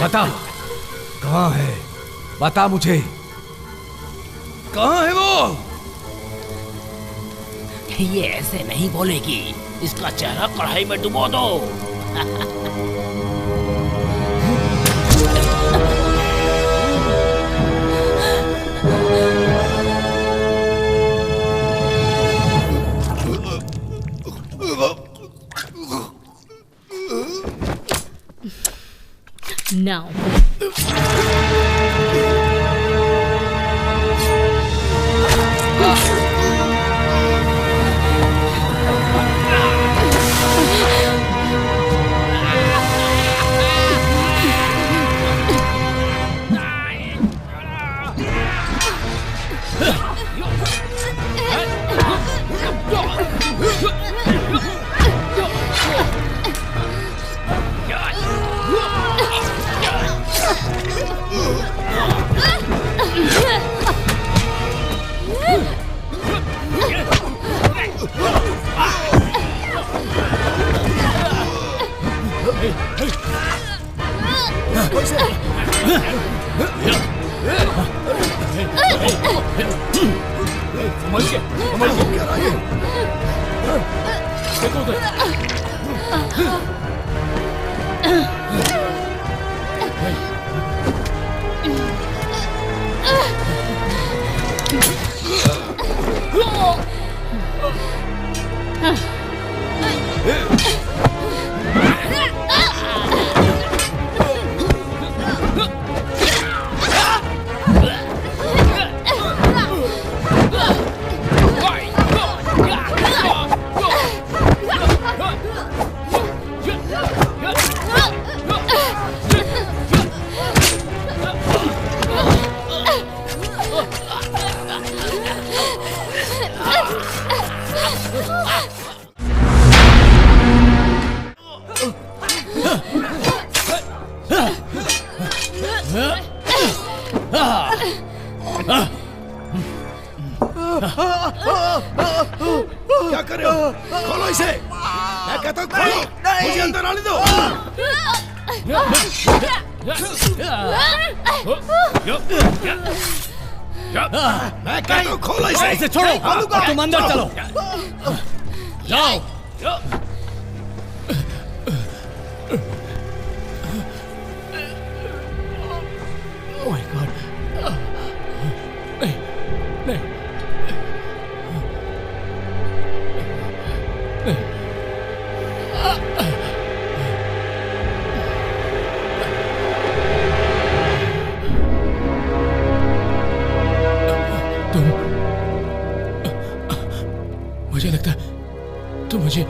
बता, कहाँ है? बता मुझे, कहाँ है वो? ये ऐसे नहीं बोलेगी, इसका चेहरा कढ़ाई में डुबो दो। Now. क्या कर रहे हो? खोलो इसे! मैं कहता हूँ खोलो! मुझे अंदर आने दो! मैं कहता हूँ खोलो इसे! इसे छोड़ो! तुम अंदर चलो! जाओ! Oh my God! नहीं, नहीं, नहीं। मुझे लगता है तुम मुझे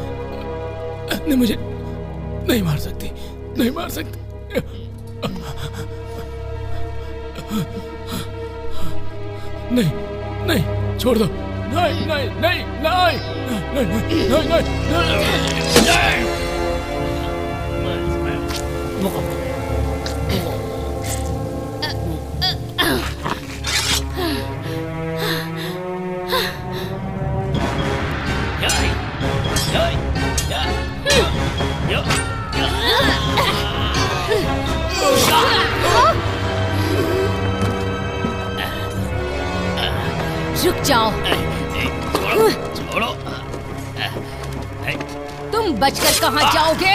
नहीं मार सकती, नहीं मार सकती। नहीं, नहीं, छोड़ दो। नहीं, नहीं, नहीं, नहीं, नहीं, नहीं, नहीं, नहीं। रुक जाओ। छोड़ो। तुम बचकर कहाँ जाओगे?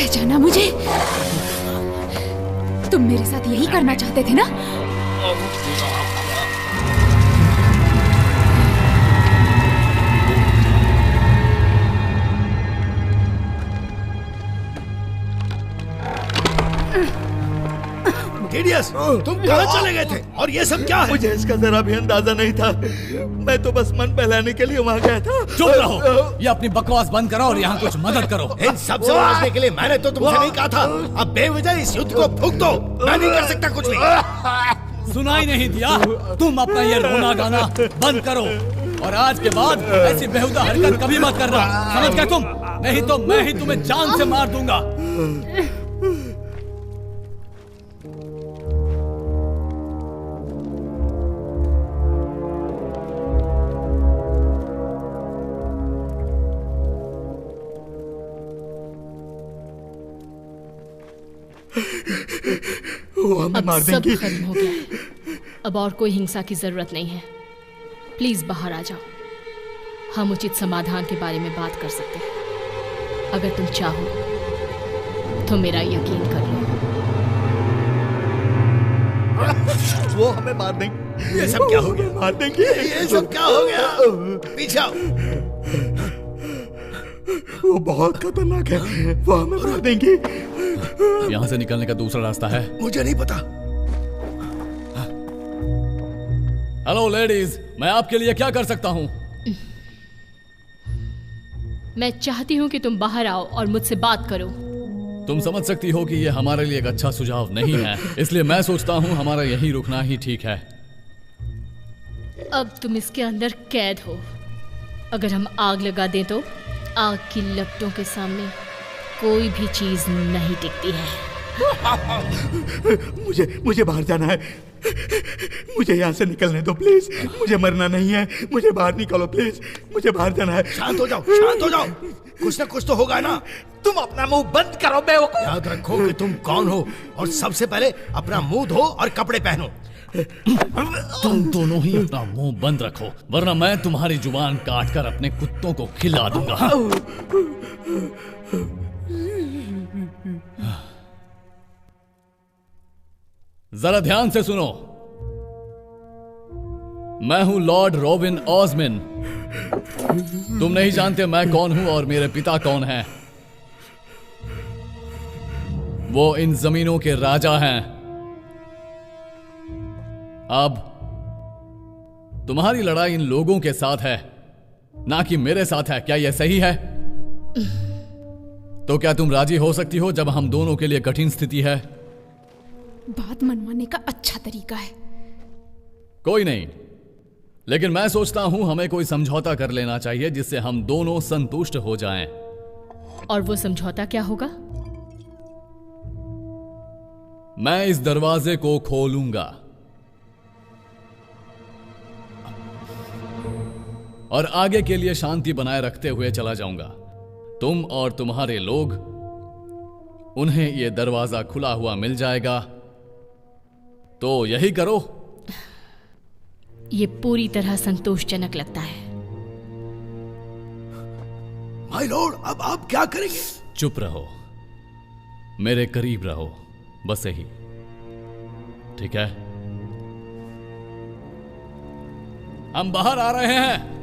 पहचाना मुझे? तुम मेरे साथ यही करना चाहते थे ना? टीडियस, तुम कहाँ चले गए थे? और ये सब क्या है? मुझे इसका जरा भी अंदाजा नहीं था। मैं तो बस मन बहलाने के लिए वहाँ गया था। चुप रहो, ये अपनी बकवास बंद करो और यहाँ कुछ मदद करो। इन सब से बचने के लिए मैंने तो तुमसे नहीं कहा था। अब बेवजह इस युद्ध को फूंक दो। मैं नहीं कर सकता कुछ भी। सुनाई नहीं दिया? तुम अपना ये रोना गाना बंद करो और आज के बाद ऐसी बेहुदा हरकत कभी मत करना, समझ गए तुम? नहीं तो मैं ही तुम्हें जान से मार दूंगा। अब सब खत्म हो गया है। अब और कोई हिंसा की जरूरत नहीं है। प्लीज बाहर आ जाओ, हम उचित समाधान के बारे में बात कर सकते हैं। अगर तुम चाहो तो मेरा यकीन कर लो। वो हमें मार देंगे। ये सब क्या हो गया? मार देंगे। ये सब क्या हो गया? पीछे आओ। वो बहुत खतरनाक है, वो हमें मार देंगे। यहाँ से निकलने का दूसरा रास्ता है? मुझे नहीं पता। हेलो लेडीज, मैं आपके लिए क्या कर सकता हूँ? मैं चाहती हूँ कि तुम बाहर आओ और मुझसे बात करो। तुम समझ सकती हो कि यह हमारे लिए एक अच्छा सुझाव नहीं है, इसलिए मैं सोचता हूँ हमारा यहीं रुकना ही ठीक है। अब तुम इसके अंदर कैद हो। अगर हम आग लगा दें तो आग की लपटों के सामने कोई भी चीज नहीं टिकती है। मुझे बाहर जाना है। मुझे यहाँ से निकलने दो प्लीज। मुझे मरना नहीं है। मुझे बाहर निकालो प्लीज। मुझे बाहर जाना है। शांत हो जाओ, शांत हो जाओ। कुछ ना कुछ तो होगा ना। तुम अपना मुंह बंद करो बेवकूफ। याद रखो कि तुम कौन हो और सबसे पहले अपना मुंह धो और कपड़े पहनो। तुम दोनों ही अपना मुंह बंद रखो, वरना मैं तुम्हारी जुबान काट कर अपने कुत्तों को खिला दूंगा। जरा ध्यान से सुनो। मैं हूं लॉर्ड रॉबिन ऑज़मिन। तुम नहीं जानते मैं कौन हूं और मेरे पिता कौन हैं। वो इन जमीनों के राजा हैं। अब तुम्हारी लड़ाई इन लोगों के साथ है, ना कि मेरे साथ है। क्या यह सही है? तो क्या तुम राजी हो सकती हो जब हम दोनों के लिए कठिन स्थिति है? बात मनवाने का अच्छा तरीका है। कोई नहीं, लेकिन मैं सोचता हूं हमें कोई समझौता कर लेना चाहिए जिससे हम दोनों संतुष्ट हो जाएं। और वो समझौता क्या होगा? मैं इस दरवाजे को खोलूंगा और आगे के लिए शांति बनाए रखते हुए चला जाऊंगा। तुम और तुम्हारे लोग, उन्हें यह दरवाजा खुला हुआ मिल जाएगा। तो यही करो। ये पूरी तरह संतोषजनक लगता है। माय लॉर्ड, अब आप क्या करेंगे? चुप रहो, मेरे करीब रहो, बस यही। ठीक है, हम बाहर आ रहे हैं।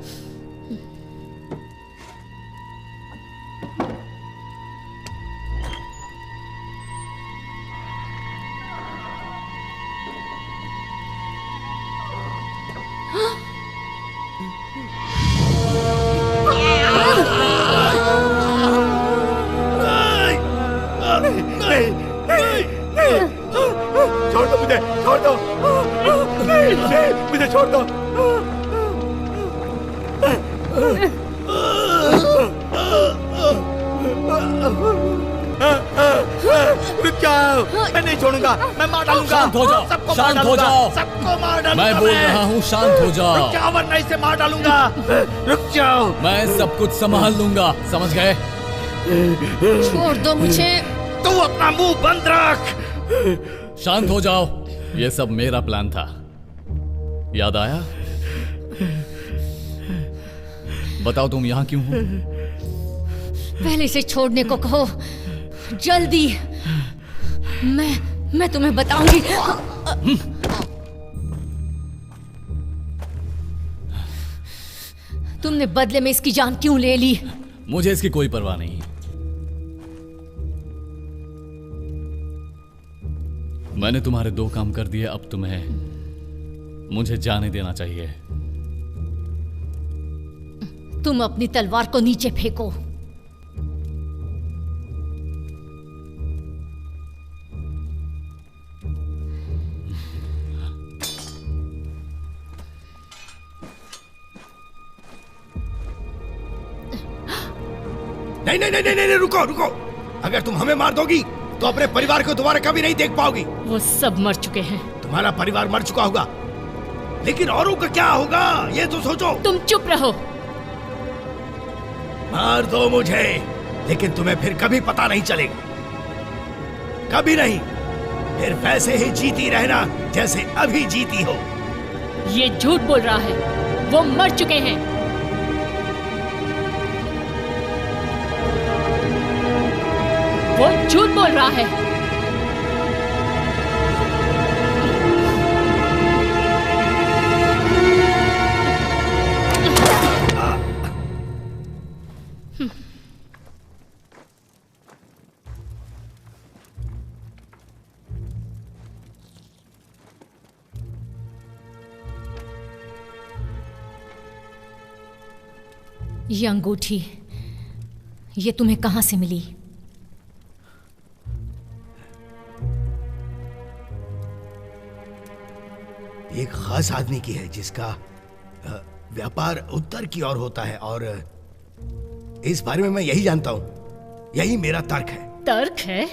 छोड़ दो मुझे, छोड़ दो। नहीं, मुझे छोड़ दो। रुक जाओ, मैं नहीं छोड़ूंगा। मैं मार डालूंगा। शांत हो जाओ, सबको शांत मार हो डालूंगा। जाओ। सबको मार डालूंगा। मैं बोल रहा हूं, शांत हो जाओ। रुक जाओ वरना इसे मार डालूंगा। रुक जाओ। मैं सब कुछ संभाल लूंगा, समझ गए? छोड़ दो मुझे। तू अपना मुंह बंद रख। शांत हो जाओ। यह सब मेरा प्लान था, याद आया? बताओ तुम यहां क्यों हो? पहले से छोड़ने को कहो, जल्दी। मैं तुम्हें बताऊंगी। तुमने बदले में इसकी जान क्यों ले ली? मुझे इसकी कोई परवाह नहीं। मैंने तुम्हारे 2 काम कर दिए, अब तुम्हें मुझे जाने देना चाहिए। तुम अपनी तलवार को नीचे फेंको। नहीं नहीं नहीं नहीं, रुको रुको। अगर तुम हमें मार दोगी तो अपने परिवार को दोबारा कभी नहीं देख पाओगी। वो सब मर चुके हैं। तुम्हारा परिवार मर चुका होगा, लेकिन औरों का क्या होगा ये तो सोचो। तुम चुप रहो। मार दो मुझे, लेकिन तुम्हें फिर कभी पता नहीं चलेगा, कभी नहीं। फिर वैसे ही जीती रहना जैसे अभी जीती हो। ये झूठ बोल रहा है, वो मर चुके हैं। वो झूठ बोल रहा है। ये अंगूठी, ये तुम्हें कहां से मिली? एक खास आदमी की है जिसका व्यापार उत्तर की ओर होता है, और इस बारे में मैं यही जानता हूं। यही मेरा तर्क है। तर्क है?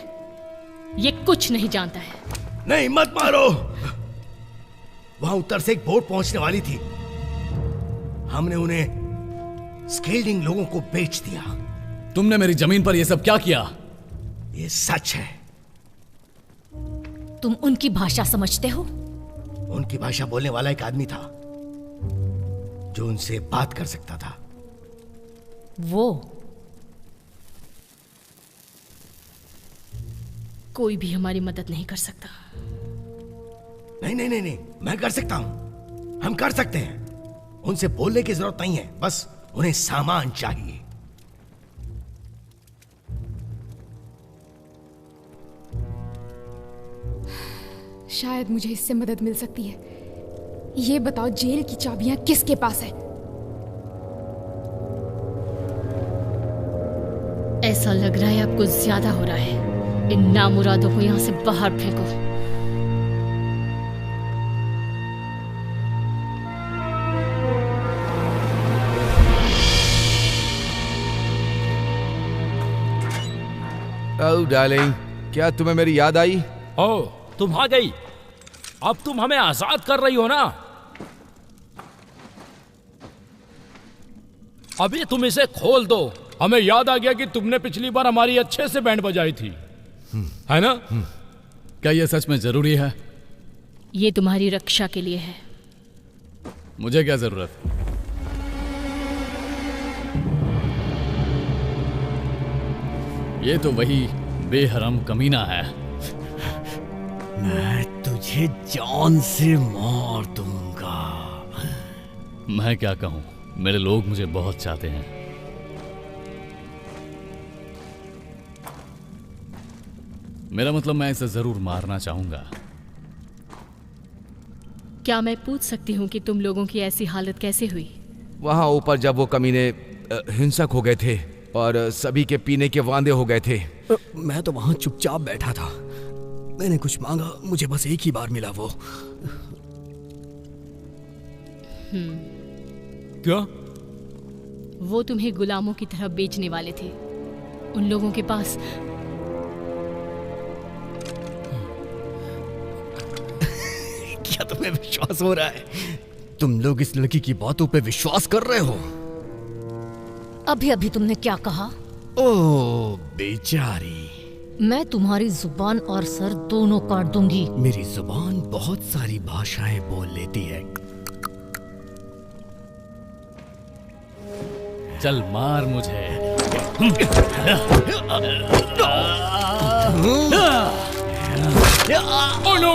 ये कुछ नहीं जानता है। नहीं, मत मारो। वहां उत्तर से एक बोट पहुंचने वाली थी। हमने उन्हें स्केल्डिंग लोगों को बेच दिया। तुमने मेरी जमीन पर यह सब क्या किया? ये सच है। तुम उनकी भाषा समझते हो? उनकी भाषा बोलने वाला एक आदमी था जो उनसे बात कर सकता था। वो कोई भी हमारी मदद नहीं कर सकता। नहीं नहीं नहीं नहीं, मैं कर सकता हूं। हम कर सकते हैं। उनसे बोलने की जरूरत नहीं है, बस उन्हें सामान चाहिए। शायद मुझे इससे मदद मिल सकती है। ये बताओ, जेल की चाबियां किसके पास है? ऐसा लग रहा है आपको ज्यादा हो रहा है। इन नामुरादों को यहां से बाहर फेंको। ओह डार्लिंग, क्या तुम्हें मेरी याद आई? ओह, तुम आ गई। अब तुम हमें आजाद कर रही हो ना? अभी तुम इसे खोल दो। हमें याद आ गया कि तुमने पिछली बार हमारी अच्छे से बैंड बजाई थी, है ना? क्या यह सच में जरूरी है? ये तुम्हारी रक्षा के लिए है। मुझे क्या जरूरत? ये तो वही बेहरम कमीना है। मैं तुझे जान से मार दूंगा। मैं क्या कहूं, मेरे लोग मुझे बहुत चाहते हैं। मेरा मतलब, मैं इसे जरूर मारना चाहूंगा। क्या मैं पूछ सकती हूँ कि तुम लोगों की ऐसी हालत कैसे हुई? वहां ऊपर जब वो कमीने हिंसक हो गए थे और सभी के पीने के वांदे हो गए थे। मैं तो वहां चुपचाप बैठा था। मैंने कुछ मांगा, मुझे बस एक ही बार मिला वो। क्या? वो तुम्हें गुलामों की तरह बेचने वाले थे। उन लोगों के पास क्या तुम्हें विश्वास हो रहा है? तुम लोग इस लड़की की बातों पे विश्वास कर रहे हो? अभी अभी तुमने क्या कहा? ओह बेचारी, मैं तुम्हारी जुबान और सर दोनों काट दूंगी। मेरी जुबान बहुत सारी भाषाएं बोल लेती है। चल मार मुझे। Oh no!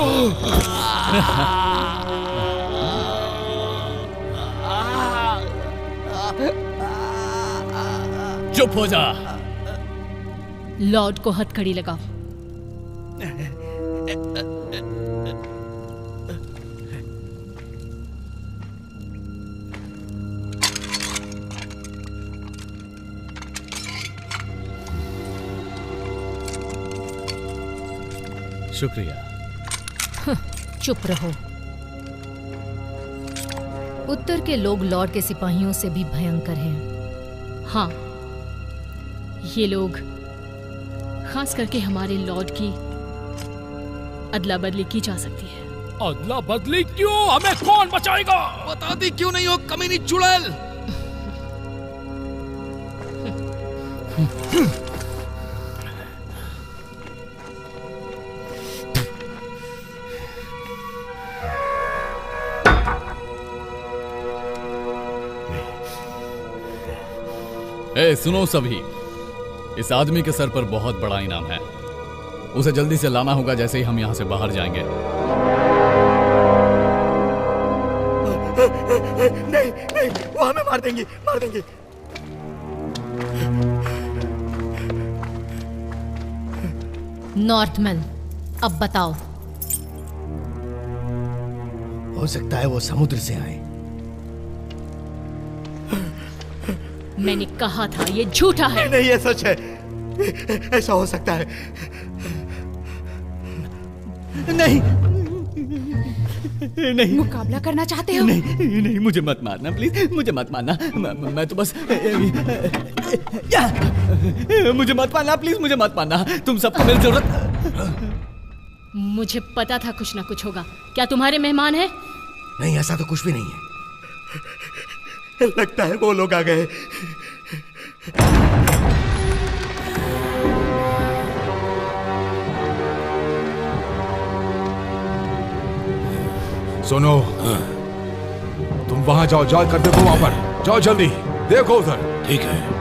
चुप हो जा। लॉर्ड को हथकड़ी लगाओ। शुक्रिया। चुप रहो। उत्तर के लोग लॉर्ड के सिपाहियों से भी भयंकर हैं। हाँ, ये लोग खास करके हमारे लॉर्ड की अदला बदली की जा सकती है। अदला बदली क्यों? हमें कौन बचाएगा? बता दी क्यों नहीं हो कमीनी चुड़ैल। ए, सुनो सभी, इस आदमी के सर पर बहुत बड़ा इनाम है। उसे जल्दी से लाना होगा जैसे ही हम यहां से बाहर जाएंगे। नहीं नहीं, वो हमें मार देंगे, मार देंगे। नॉर्थमैन, अब बताओ। हो सकता है वो समुद्र से आए। मैंने कहा था ये झूठा है। नहीं, ये सच है। ऐसा हो सकता है। नहीं नहीं, मुकाबला करना चाहते हो? नहीं नहीं, मुझे मत मारना प्लीज, मुझे मत मारना। मैं तो बस मुझे मत मारना प्लीज, मुझे मत मारना। तुम सबको मेरी जरूरत। मुझे पता था कुछ ना कुछ होगा। क्या तुम्हारे मेहमान हैं? नहीं, ऐसा तो कुछ भी नहीं है। लगता है वो लोग आ गए। सुनो, तुम वहां जाओ, जाल कर देखो वहां पर। जाओ जल्दी, देखो उधर। ठीक है।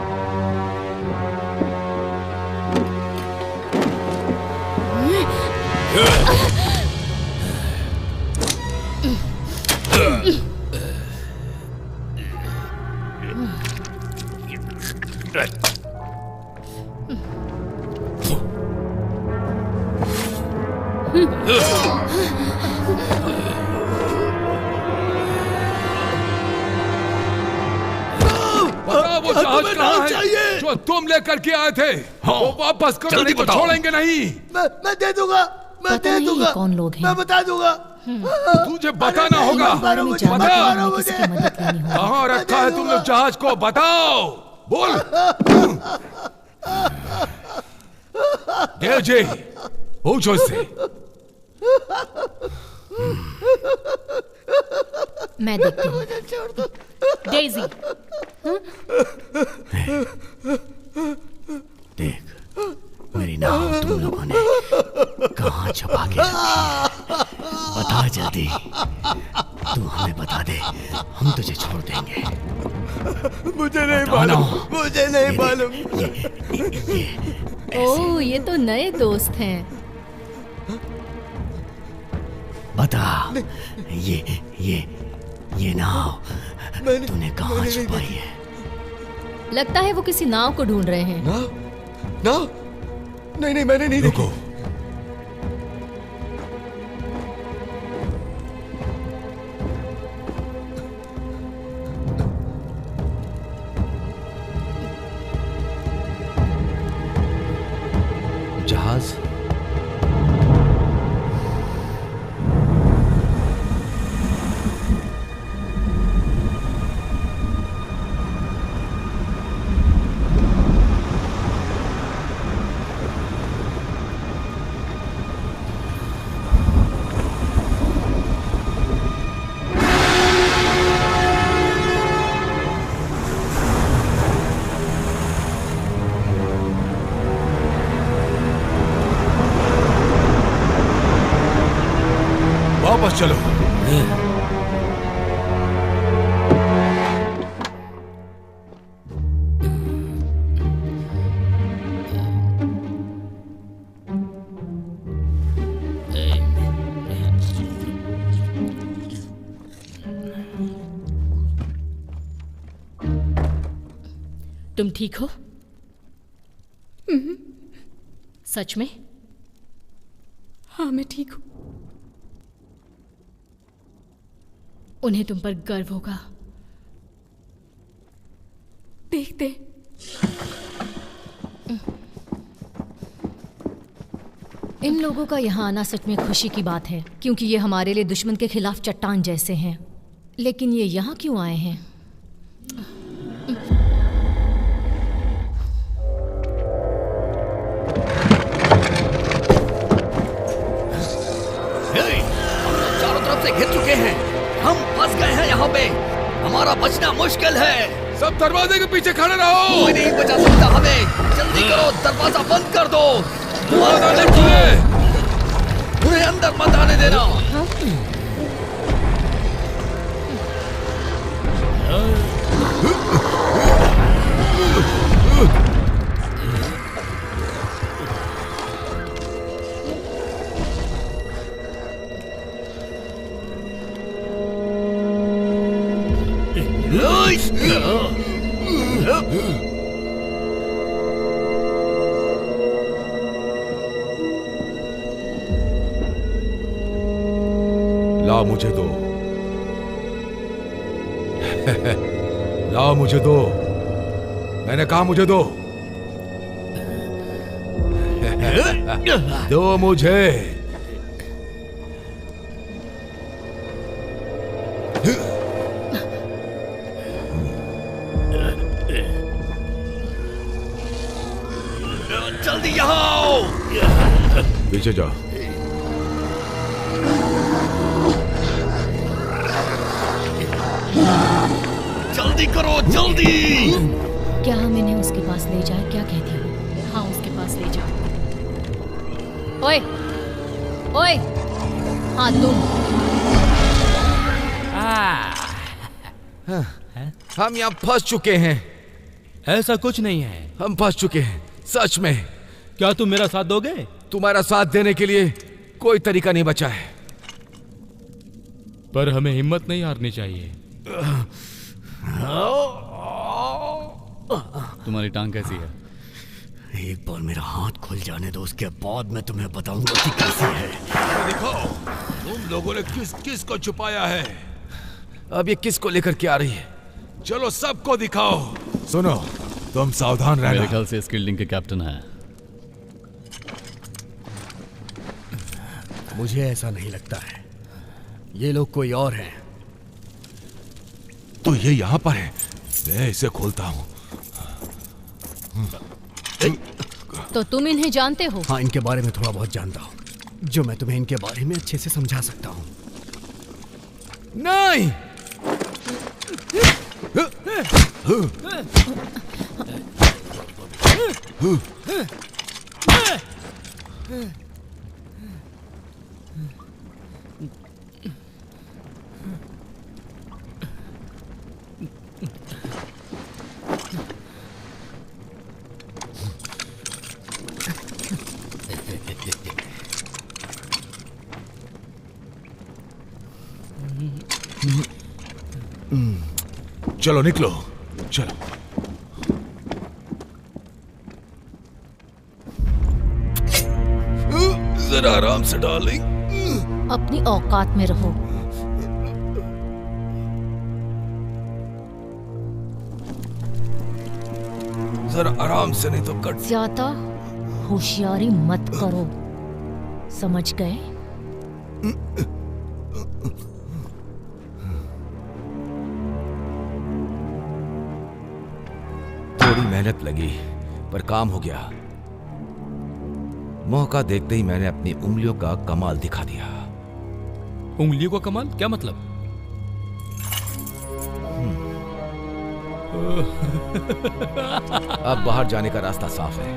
वो जहाज कहाँ है जो तुम लेकर के आए थे? वो वापस करो, नहीं तो छोड़ेंगे नहीं। मैं दे दूंगा, मैं दे दूंगा। कौन लोग हैं? मैं बता दूंगा। तुझे बताना होगा। बताओ कहाँ रखा है तुमने जहाज को, बताओ। बोल। देव जी, पूछो इससे। मैं देखती हूँ। डेज़ी, देख, मेरी नाव तुम लोगों ने कहाँ छुपा के रखी है? बता जल्दी। तू हमें बता दे, हम तुझे छोड़ देंगे। मुझे नहीं मालूम, मुझे नहीं मालूम। ओह, ये तो नए दोस्त हैं। बता, ये नाव तूने कहाँ छुपाई है? लगता है वो किसी नाव को ढूंढ रहे हैं। नाव? नहीं, मैंने नहीं देखी। जहाज? वापस चलो। तुम ठीक हो? सच में? हाँ, मैं ठीक हूँ। उन्हें तुम पर गर्व होगा। देखते। इन लोगों का यहाँ आना सच में खुशी की बात है, क्योंकि ये हमारे लिए दुश्मन के खिलाफ चट्टान जैसे हैं। लेकिन ये यहाँ क्यों आए हैं? चारों तरफ से घिर चुके हैं, हम फंस गए हैं यहाँ पे, हमारा बचना मुश्किल है। सब दरवाजे के पीछे खड़े रहो। कोई नहीं बचा सकता हमें, जल्दी करो, दरवाजा बंद कर दो। उन्हें अंदर मत आने देना। ला मुझे दो। ला मुझे दो, मैंने कहा मुझे दो। दो मुझे। जल्दी यहाँ आओ। पीछे जाओ। जल्दी करो, जल्दी। क्या हम इन्हें उसके पास ले जाए? क्या कहती हो? हाँ, उसके पास ले जाओ। ओए, ओए, हाँ तुम। हम यहाँ फंस चुके हैं। ऐसा कुछ नहीं है। हम फंस चुके हैं, सच में। क्या तुम मेरा साथ दोगे? तुम्हारा साथ देने के लिए कोई तरीका नहीं बचा है। पर हमें हिम्मत नहीं हारनी चाहिए। तुम्हारी टांग कैसी है? एक बार मेरा हाथ खुल जाने दो, उसके बाद मैं तुम्हें बताऊंगा कि कैसी है। देखो, तुम लोगों ने किस किस को छुपाया है। अब ये किस को लेकर के आ रही है? चलो सबको दिखाओ। सुनो, तुम सावधान रहना। मेरे ख्याल से स्किल्डिंग के कैप्टन है। मुझे ऐसा नहीं लगता है, ये लोग कोई और हैं। तो ये यहाँ पर है, मैं इसे खोलता हूँ। तो तुम इन्हें जानते हो? हाँ, इनके बारे में थोड़ा बहुत जानता हूँ, जो मैं तुम्हें इनके बारे में अच्छे से समझा सकता हूँ। नहीं। चलो निकलो, चलो। जरा आराम से डार्लिंग। अपनी औकात में रहो। जरा आराम से, नहीं तो कट। ज्यादा होशियारी मत करो, समझ गए? थोड़ी मेहनत लगी, पर काम हो गया। मौका देखते ही मैंने अपनी उंगलियों का कमाल दिखा दिया। उंगलियों का कमाल? क्या मतलब? अब बाहर जाने का रास्ता साफ है।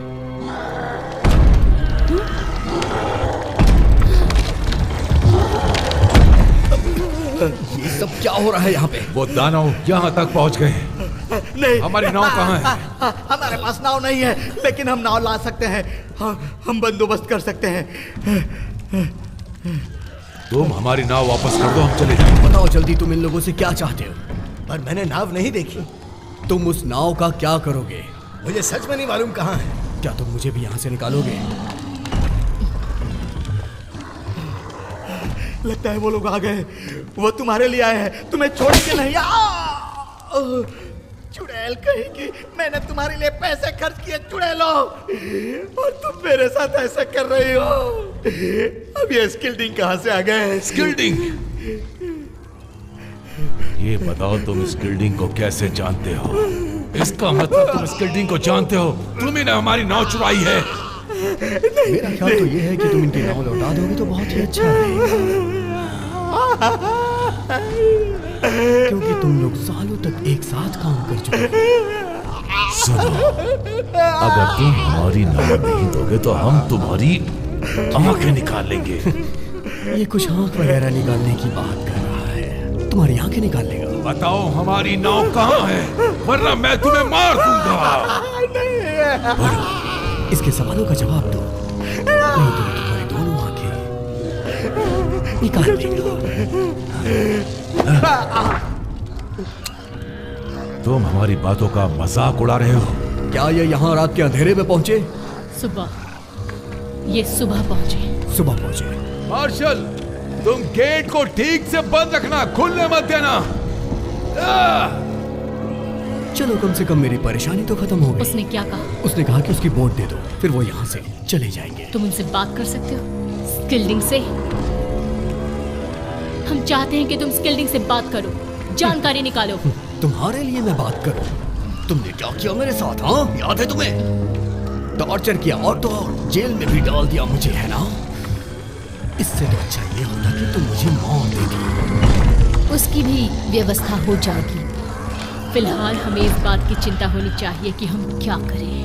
ये सब क्या हो रहा है यहाँ पे? वो दानव यहाँ तक पहुँच गए। नहीं, हमारी नाव कहाँ है? हमारे पास नाव नहीं है, लेकिन हम नाव ला सकते हैं। हम बंदोबस्त कर सकते हैं। तुम हमारी नाव वापस कर दो, हम चले जाएंगे। बताओ जल्दी, तुम इन लोगों से क्या चाहते हो? पर मैंने नाव नहीं देखी। तुम उस नाव का क्या करोगे? मुझे सच में नहीं मालूम कहाँ है। क्या तुम मुझे भी यहाँ से निकालोगे? लगता है वो लोग आ गए। वो तुम्हारे लिए आए हैं, तुम्हें छोड़ के नहीं। चुड़ैल कहेगी, मैंने तुम्हारे लिए पैसे खर्च किए चुड़ैलो, और तुम मेरे साथ ऐसा कर रही हो। अब ये स्किल्डिंग कहाँ से आ गए? स्किल्डिंग? ये बताओ तुम स्किल्डिंग को कैसे जानते हो? इसका मतलब तुम स्किल्डिंग को जानते हो? तुम ही ने हमारी नाव चुराई है। मेरा ख्याल तो ये है कि तुम इनकी नाव लौटा दोगे तो बहुत ही अच्छा रहेगा, क्योंकि तुम लोग सालों तक एक साथ काम कर चुके हो। सुनो, अगर तुम हमारी नाव नहीं दोगे तो हम तुम्हारी आंखें निकाल लेंगे। ये कुछ आंख वगैरह निकालने की बात कर रहा है, तुम्हारी आंखें निकाल लेगा। बताओ हमारी नाव कहाँ है, वरना मैं तुम्हें मार दूंगा। इसके सवालों का जवाब दो, नहीं तो तुम्हारी दोनों आंखें निकाल देगा। तुम हमारी बातों का मजाक उड़ा रहे हो। क्या ये यहाँ रात के अंधेरे में पहुंचे? सुबह, ये सुबह पहुंचे। सुबह पहुंचे। मार्शल, तुम गेट को ठीक से बंद रखना, खुलने मत देना। चलो, कम से कम मेरी परेशानी तो खत्म हो गई। उसने क्या कहा? उसने कहा कि उसकी बोट दे दो, फिर वो यहाँ से चले जाएंगे। तुम उनसे बात कर सकते हो स्किल्डिंग से? हम चाहते हैं कि तुम स्किल्डिंग से बात करो, जानकारी निकालो। तुम्हारे लिए मैं बात करूं? तुमने क्या किया मेरे साथ? हाँ, याद है तुम्हें? टॉर्चर किया और तो और जेल में भी डाल दिया मुझे, है ना? इससे तो अच्छा ये होता कि तुम मुझे मौत देती। उसकी भी व्यवस्था हो जाएगी। फिलहाल हमें इस बात की चिंता होनी चाहिए कि हम क्या करें।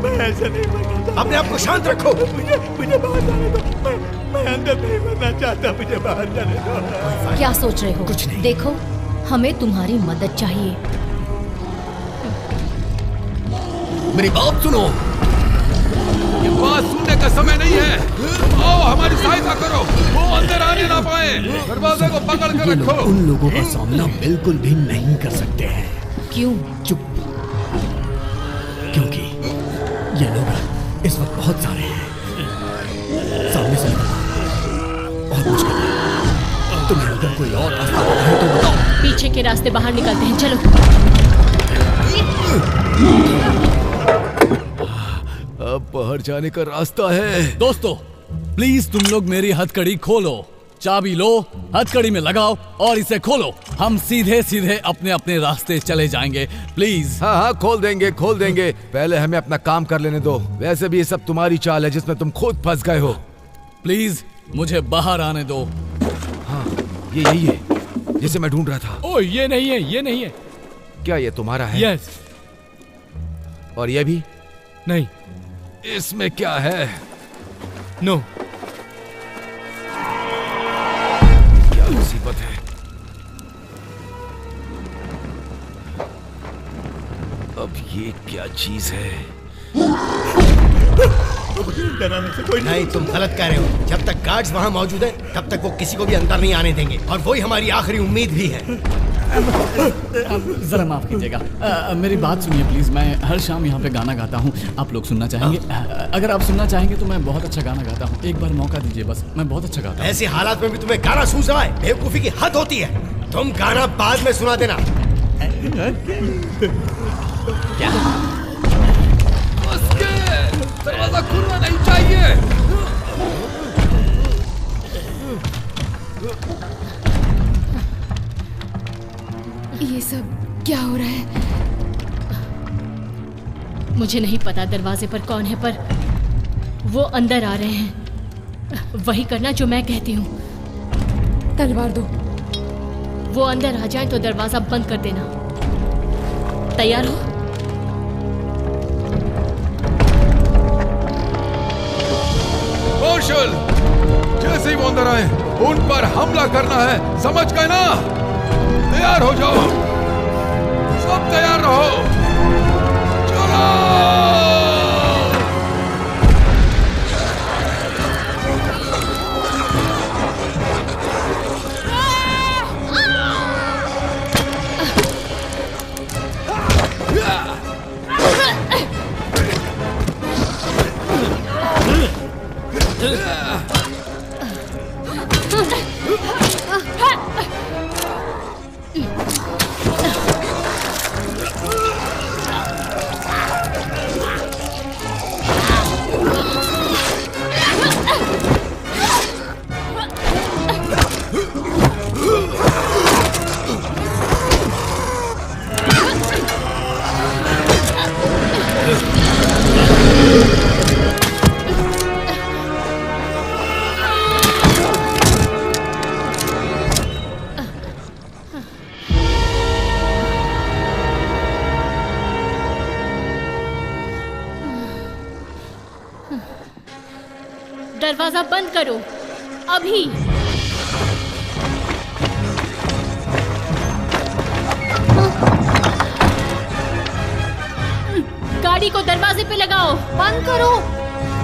मैं ऐसा नहीं बनना चाहता। अपने आप को शांत रखो। मुझे बाहर जाने दो। मैं अंदर नहीं बनना चाहता, मुझे बाहर जाने दो। क्या सोच रहे हो? कुछ नहीं। देखो, हमें तुम्हारी मदद चाहिए। मेरी बात सुनो। ये बात सुनने का समय नहीं है। आओ, हमारी सहायता करो, वो अंदर आने ना पाए। दरवाजे को पकड़ कर ये रखो। लोग उन लोगों का सामना बिल्कुल भी नहीं कर सकते हैं। क्यों? चुप, क्योंकि ये लोग इस वक्त बहुत सारे हैं। सामने से निकलना बहुत मुश्किल है। तुम्हें अगर कोई और रास्ता पता है तो बताओ। पीछे के रास्ते बाहर निकलते हैं, चलो। अब बाहर जाने का रास्ता है। दोस्तों, प्लीज तुम लोग मेरी हथकड़ी खोलो। चाबी लो, हथकड़ी में लगाओ और इसे खोलो। हम सीधे सीधे अपने अपने रास्ते चले जाएंगे। प्लीज। हाँ हाँ, खोल देंगे खोल देंगे। पहले हमें अपना काम कर लेने दो। वैसे भी ये सब तुम्हारी चाल है जिसमें तुम खुद फंस गए हो। प्लीज मुझे बाहर आने दो। हाँ, ये यही है जिसे मैं ढूंढ रहा था। ओ, ये नहीं है, ये नहीं है। क्या ये तुम्हारा है? यस। और ये भी नहीं। इसमें क्या है? नो। क्या मुसीबत है? अब ये क्या चीज है? डराने से कोई नहीं, तुम गलत कह रहे हो। जब तक गार्ड्स वहाँ मौजूद हैं, तब तक वो किसी को भी अंदर नहीं आने देंगे, और वही हमारी आखिरी उम्मीद भी है। जरा माफ कीजिएगा, मेरी बात सुनिए प्लीज। मैं हर शाम यहाँ पे गाना गाता हूँ। आप लोग सुनना चाहेंगे? अगर आप सुनना चाहेंगे तो मैं बहुत अच्छा गाना गाता हूँ। एक बार मौका दीजिए बस, मैं बहुत अच्छा गाता हूँ। ऐसे हालात में भी तुम्हें गाना सूझ रहा है? बेवकूफी की हद होती है। तुम गाना बाद में सुना देना। क्या? दरवाजा खुलना नहीं चाहिए। ये सब क्या हो रहा है? मुझे नहीं पता दरवाजे पर कौन है, पर वो अंदर आ रहे हैं। वही करना जो मैं कहती हूँ। तलवार दो। वो अंदर आ जाए तो दरवाजा बंद कर देना। तैयार हो? मार्शल, जैसे ही वो अंदर आए उन पर हमला करना है, समझ गए ना? तैयार हो जाओ, सब तैयार रहो। चलो। दरवाजा बंद करो अभी। गाड़ी को दरवाजे पे लगाओ। बंद करो।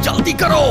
जल्दी करो।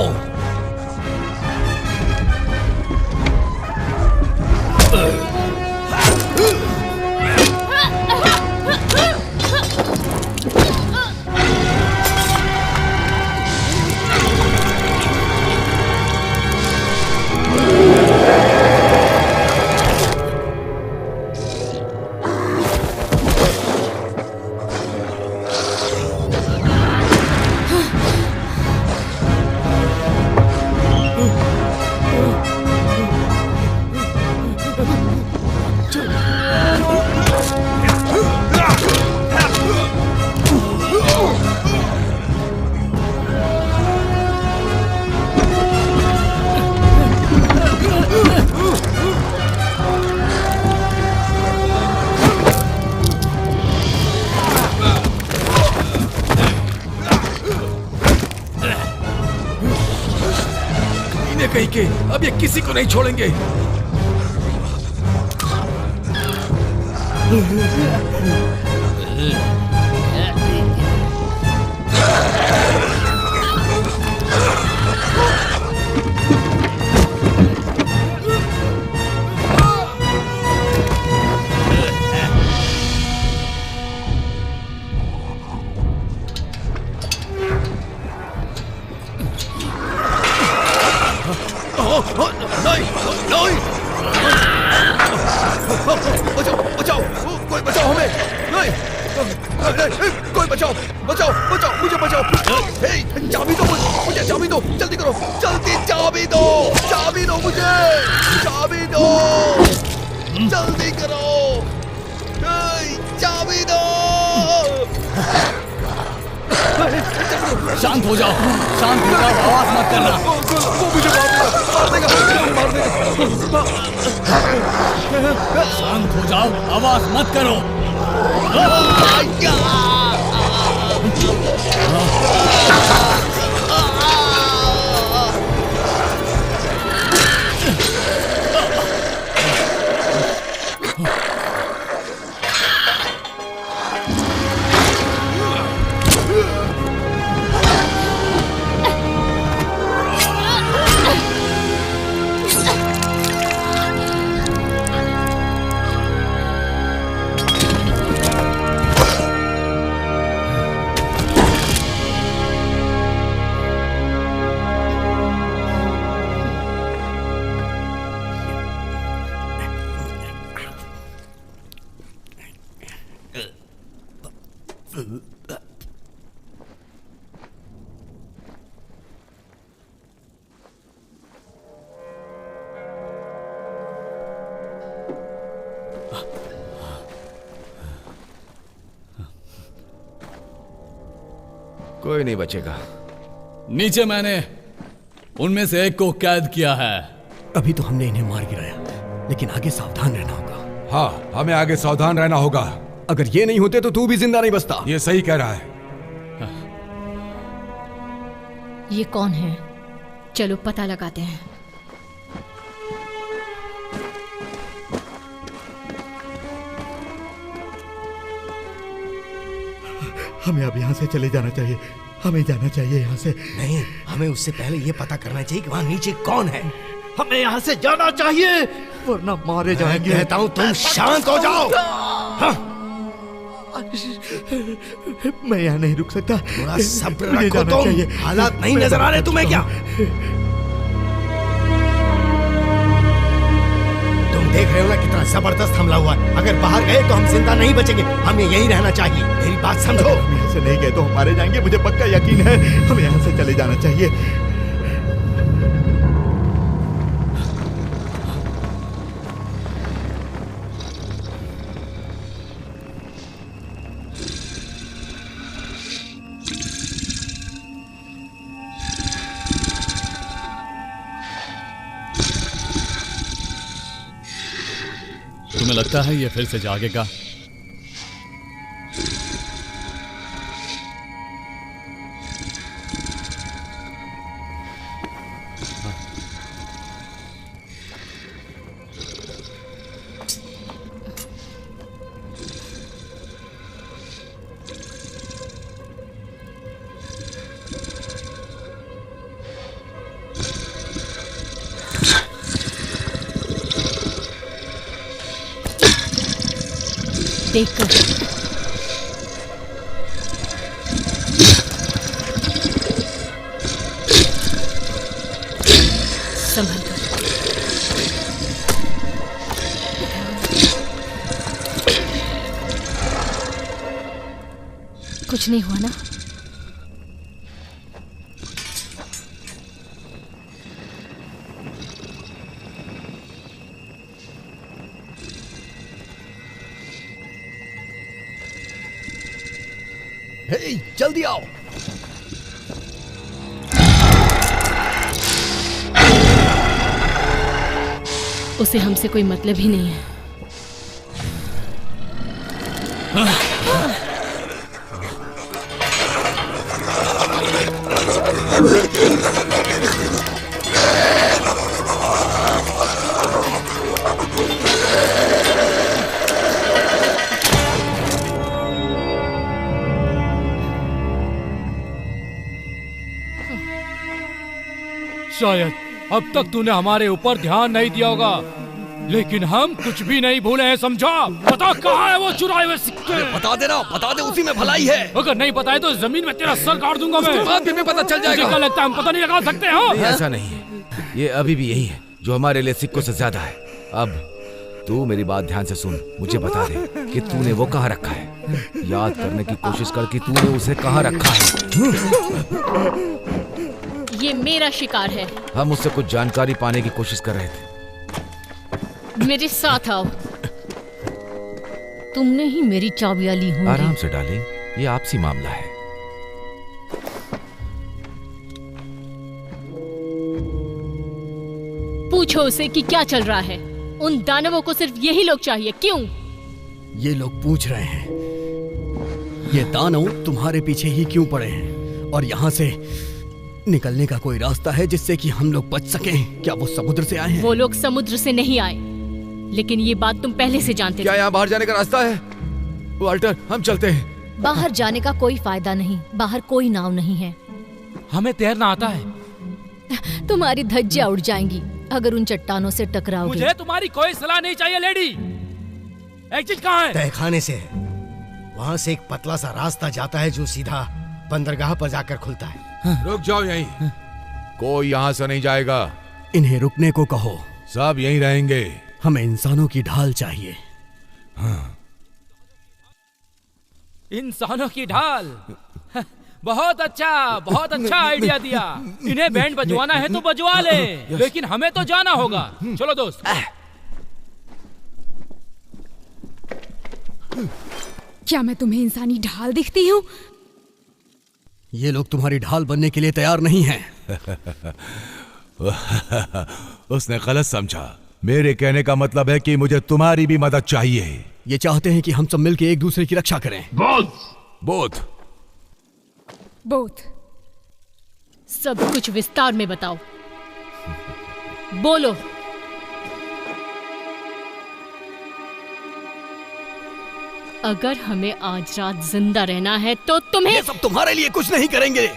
कहीं के अब ये किसी को नहीं छोड़ेंगे। शांत हो जाओ, आवाज मत करना। वो मुझे मार देगा। शांत हो जाओ, आवाज मत करो। कोई नहीं बचेगा। नीचे मैंने उनमें से एक को कैद किया है। अभी तो हमने इन्हें मार गिराया, लेकिन आगे सावधान रहना होगा। हाँ, हमें आगे सावधान रहना होगा। अगर ये नहीं होते तो तू भी जिंदा नहीं बचता। ये सही कह रहा है। ये कौन है? चलो पता लगाते हैं। हमें अब यहाँ से चले जाना चाहिए। हमें जाना चाहिए यहाँ से। नहीं, हमें उससे पहले ये पता करना चाहिए कि वहाँ नीचे कौन है। हमें यहाँ से जाना चाहिए, वरना मारे जाएंगे। कहता हूँ तुम शांत हो जाओ। हाँ। मैं यहाँ नहीं रुक सकता। थोड़ा सब्र रखो तुम। हालात नहीं नजर आ रहे तुम्हें क्या? तुम देख रहे हो ना कितना जबरदस्त हमला हुआ है। अगर बाहर गए तो हम जिंदा नहीं बचेंगे, हमें यहीं रहना चाहिए। मेरी बात समझो। हम यहाँ से नहीं गए तो हम मारे जाएंगे, मुझे पक्का यकीन है। हमें यहाँ से चले जाना चाहिए। तुम्हें लगता है ये फिर से जागेगा? देखकर संभल कर। कुछ नहीं हुआ ना? हे, जल्दी आओ। उसे हमसे कोई मतलब ही नहीं है। शायद अब तक तूने हमारे ऊपर ध्यान नहीं दिया होगा, लेकिन हम कुछ भी नहीं भूले हैं, समझा? बता कहाँ है वो चुराए हुए सिक्के? बता दे ना, बता दे, उसी में भलाई है। अगर नहीं बताए तो जमीन में तेरा सर काट दूंगा मैं। बाद में पता चल जाएगा। क्या लगता है हम पता नहीं लगा सकते हैं? ऐसा नहीं है, ये अभी भी यही है जो हमारे लिए सिक्कों से ज्यादा है। अब तू मेरी बात ध्यान से सुन, मुझे बता दे कि तूने वो कहाँ रखा है। याद करने की कोशिश कर कि तूने उसे कहाँ रखा है। ये मेरा शिकार है। हम उससे कुछ जानकारी पाने की कोशिश कर रहे थे। मेरे साथ आओ। तुमने ही मेरी चाबियां ली होंगी। आराम से डालें, ये आपसी मामला है। पूछो उसे कि क्या चल रहा है। उन दानवों को सिर्फ यही लोग चाहिए, क्यों? ये लोग पूछ रहे हैं, ये दानव तुम्हारे पीछे ही क्यों पड़े हैं, और यहाँ से निकलने का कोई रास्ता है जिससे कि हम लोग बच सकें? क्या वो समुद्र से आए हैं? वो लोग समुद्र से नहीं आए, लेकिन ये बात तुम पहले से जानते थे। क्या यहाँ बाहर जाने का रास्ता है? वाल्टर, हम चलते हैं। बाहर जाने का कोई फायदा नहीं, बाहर कोई नाव नहीं है। हमें तैरना आता है। तुम्हारी धज्जियां उड़ जाएंगी अगर उन चट्टानों से टकराओगे। मुझे तुम्हारी कोई सलाह नहीं चाहिए लेडी। एग्जिट कहाँ है? तहखाने से है। वहाँ से एक पतला सा रास्ता जाता है जो सीधा बंदरगाह पर जाकर खुलता है। रुक जाओ यहीं, कोई यहाँ से नहीं जाएगा। इन्हें रुकने को कहो। सब यहीं रहेंगे। हमें इंसानों की ढाल चाहिए। इंसानों की ढाल? बहुत अच्छा आइडिया दिया। इन्हें बैंड बजवाना है तो बजवा ले, लेकिन हमें तो जाना होगा। चलो दोस्त। क्या मैं तुम्हें इंसानी ढाल दिखती हूँ? ये लोग तुम्हारी ढाल बनने के लिए तैयार नहीं हैं। उसने गलत समझा। मेरे कहने का मतलब है कि मुझे तुम्हारी भी मदद चाहिए। ये चाहते हैं कि हम सब मिलकर एक दूसरे की रक्षा करें। बोध सब कुछ विस्तार में बताओ। बोलो। अगर हमें आज रात जिंदा रहना है तो तुम्हें। ये सब तुम्हारे लिए कुछ नहीं करेंगे।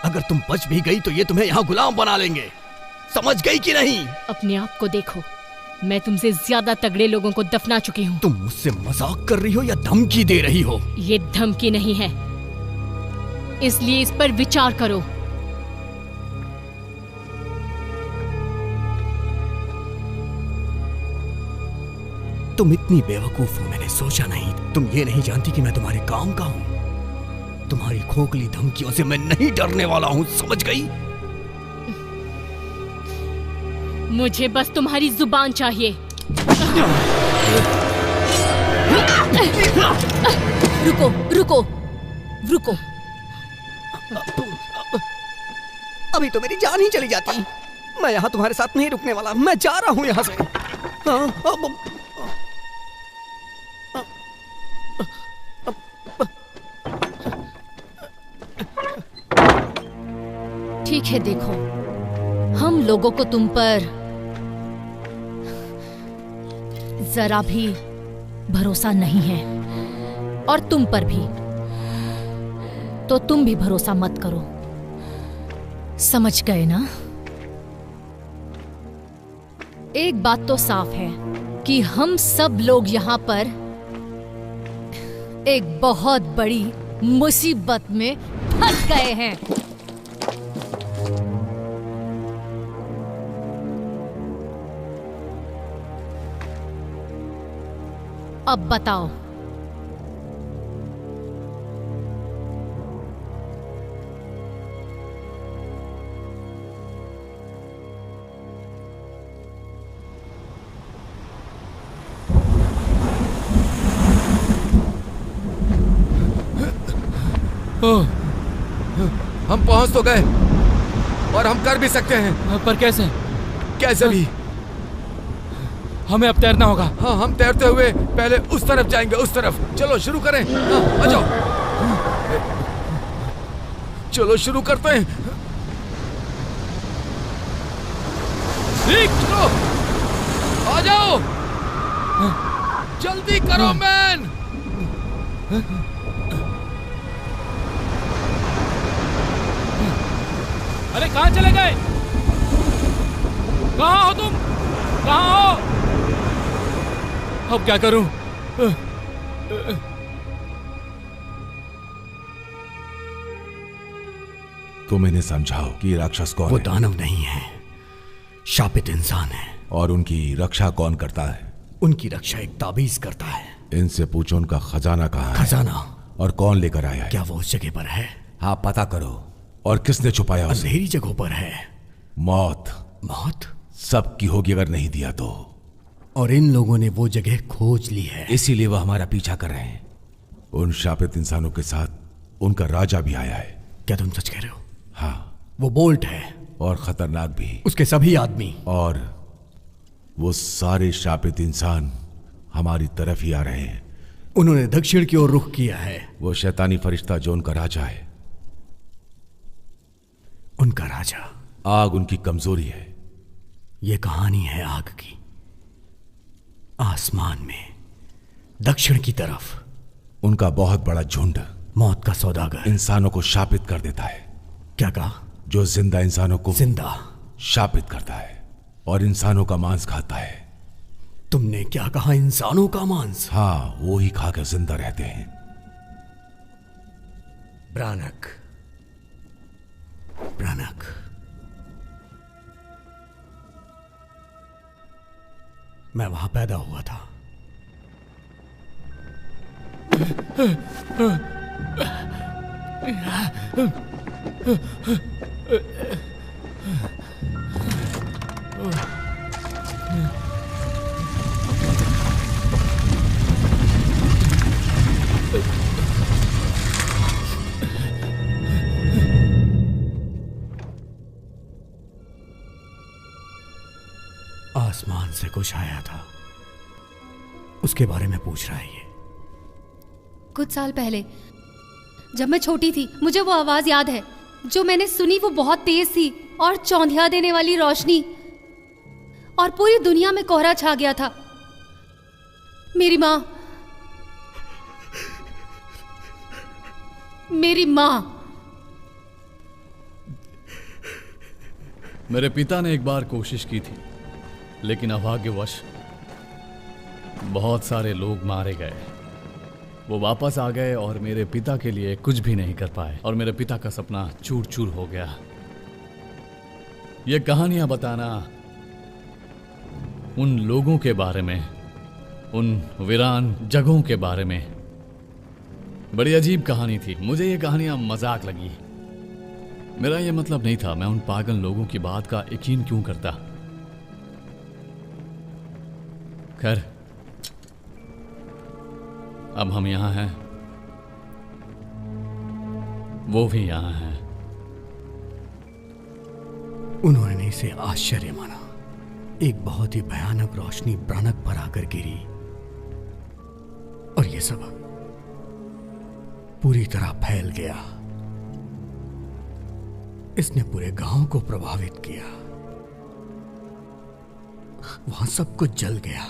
अगर तुम बच भी गई तो ये तुम्हें यहाँ गुलाम बना लेंगे। समझ गई कि नहीं? अपने आप को देखो, मैं तुमसे ज्यादा तगड़े लोगों को दफना चुकी हूँ। तुम मुझसे मजाक कर रही हो या धमकी दे रही हो? ये धमकी नहीं है, इसलिए इस पर विचार करो। तुम इतनी बेवकूफ हो मैंने सोचा नहीं। तुम ये नहीं जानती कि मैं तुम्हारे काम का हूं। तुम्हारी खोखली धमकियों से मैं नहीं डरने वाला हूं, समझ गई? मुझे बस तुम्हारी जुबान चाहिए। रुको रुको रुको। अभी तो मेरी जान ही चली जाती। मैं यहाँ तुम्हारे साथ नहीं रुकने वाला, मैं जा रहा हूँ यहाँ से। ठीक है, देखो, हम लोगों को तुम पर जरा भी भरोसा नहीं है और तुम पर भी, तो तुम भी भरोसा मत करो, समझ गए ना? एक बात तो साफ है कि हम सब लोग यहाँ पर एक बहुत बड़ी मुसीबत में फंस गए हैं। अब बताओ, हम पहुंच तो गए और हम कर भी सकते हैं, पर कैसे? कैसे भी हमें अब तैरना होगा। हाँ, हम तैरते हुए पहले उस तरफ जाएंगे, उस तरफ। चलो शुरू करें। हाँ, आ जाओ, चलो शुरू करते हैं। ठीक, चलो आ जाओ, जल्दी करो मैन। अरे कहाँ चले गए? कहाँ हो तुम? कहाँ हो? अब क्या करूं? तुम इन्हें समझाओ कि राक्षस कौन है। वो दानव नहीं है, शापित इंसान है। और उनकी रक्षा कौन करता है? उनकी रक्षा एक ताबीज करता है। इनसे पूछो उनका खजाना कहाँ है। खजाना? और कौन लेकर आया है? क्या वो उस जगह पर है? हाँ, पता करो। और किसने छुपाया उसे? अंधेरी जगहों पर है। मौत। मौत सबकी होगी अगर नहीं दिया तो। और इन लोगों ने वो जगह खोज ली है, इसीलिए वो हमारा पीछा कर रहे हैं। उन शापित इंसानों के साथ उनका राजा भी आया है। क्या तुम सच कह रहे हो? हाँ, वो बोल्ट है। और खतरनाक भी। उसके सभी आदमी। और वो सारे शापित इंसान हमारी तरफ ही आ रहे हैं। उन्होंने दक्षिण की ओर रुख किया है। वो शैतानी फरिश्ता जो उनका राजा है। उनका राजा? आग उनकी कमजोरी है। ये कहानी है आग की। आसमान में दक्षिण की तरफ उनका बहुत बड़ा झुंड, मौत का सौदागर, इंसानों को शापित कर देता है। क्या कहा? जो जिंदा इंसानों को जिंदा शापित करता है और इंसानों का मांस खाता है। तुमने क्या कहा? इंसानों का मांस? हाँ, वो ही खाकर जिंदा रहते हैं। ब्रानक, ब्रानक, मैं वहां पैदा हुआ था। आसमान से कुछ आया था, उसके बारे में पूछ रहा है ये। कुछ साल पहले जब मैं छोटी थी, मुझे वो आवाज याद है जो मैंने सुनी। वो बहुत तेज थी और चौंधिया देने वाली रोशनी, और पूरी दुनिया में कोहरा छा गया था। मेरी माँ, मेरी माँ। मेरे पिता ने एक बार कोशिश की थी, लेकिन अभाग्यवश बहुत सारे लोग मारे गए। वो वापस आ गए और मेरे पिता के लिए कुछ भी नहीं कर पाए, और मेरे पिता का सपना चूर चूर हो गया। ये कहानियां बताना उन लोगों के बारे में उन वीरान जगहों के बारे में। बड़ी अजीब कहानी थी। मुझे ये कहानियां मजाक लगी। मेरा ये मतलब नहीं था। मैं उन पागल लोगों की बात का यकीन क्यों करता। खैर, अब हम यहां हैं, वो भी यहां हैं। उन्होंने इसे आश्चर्य माना। एक बहुत ही भयानक रोशनी ब्रानक पर आकर गिरी और यह सब पूरी तरह फैल गया। इसने पूरे गांव को प्रभावित किया। वहां सब कुछ जल गया।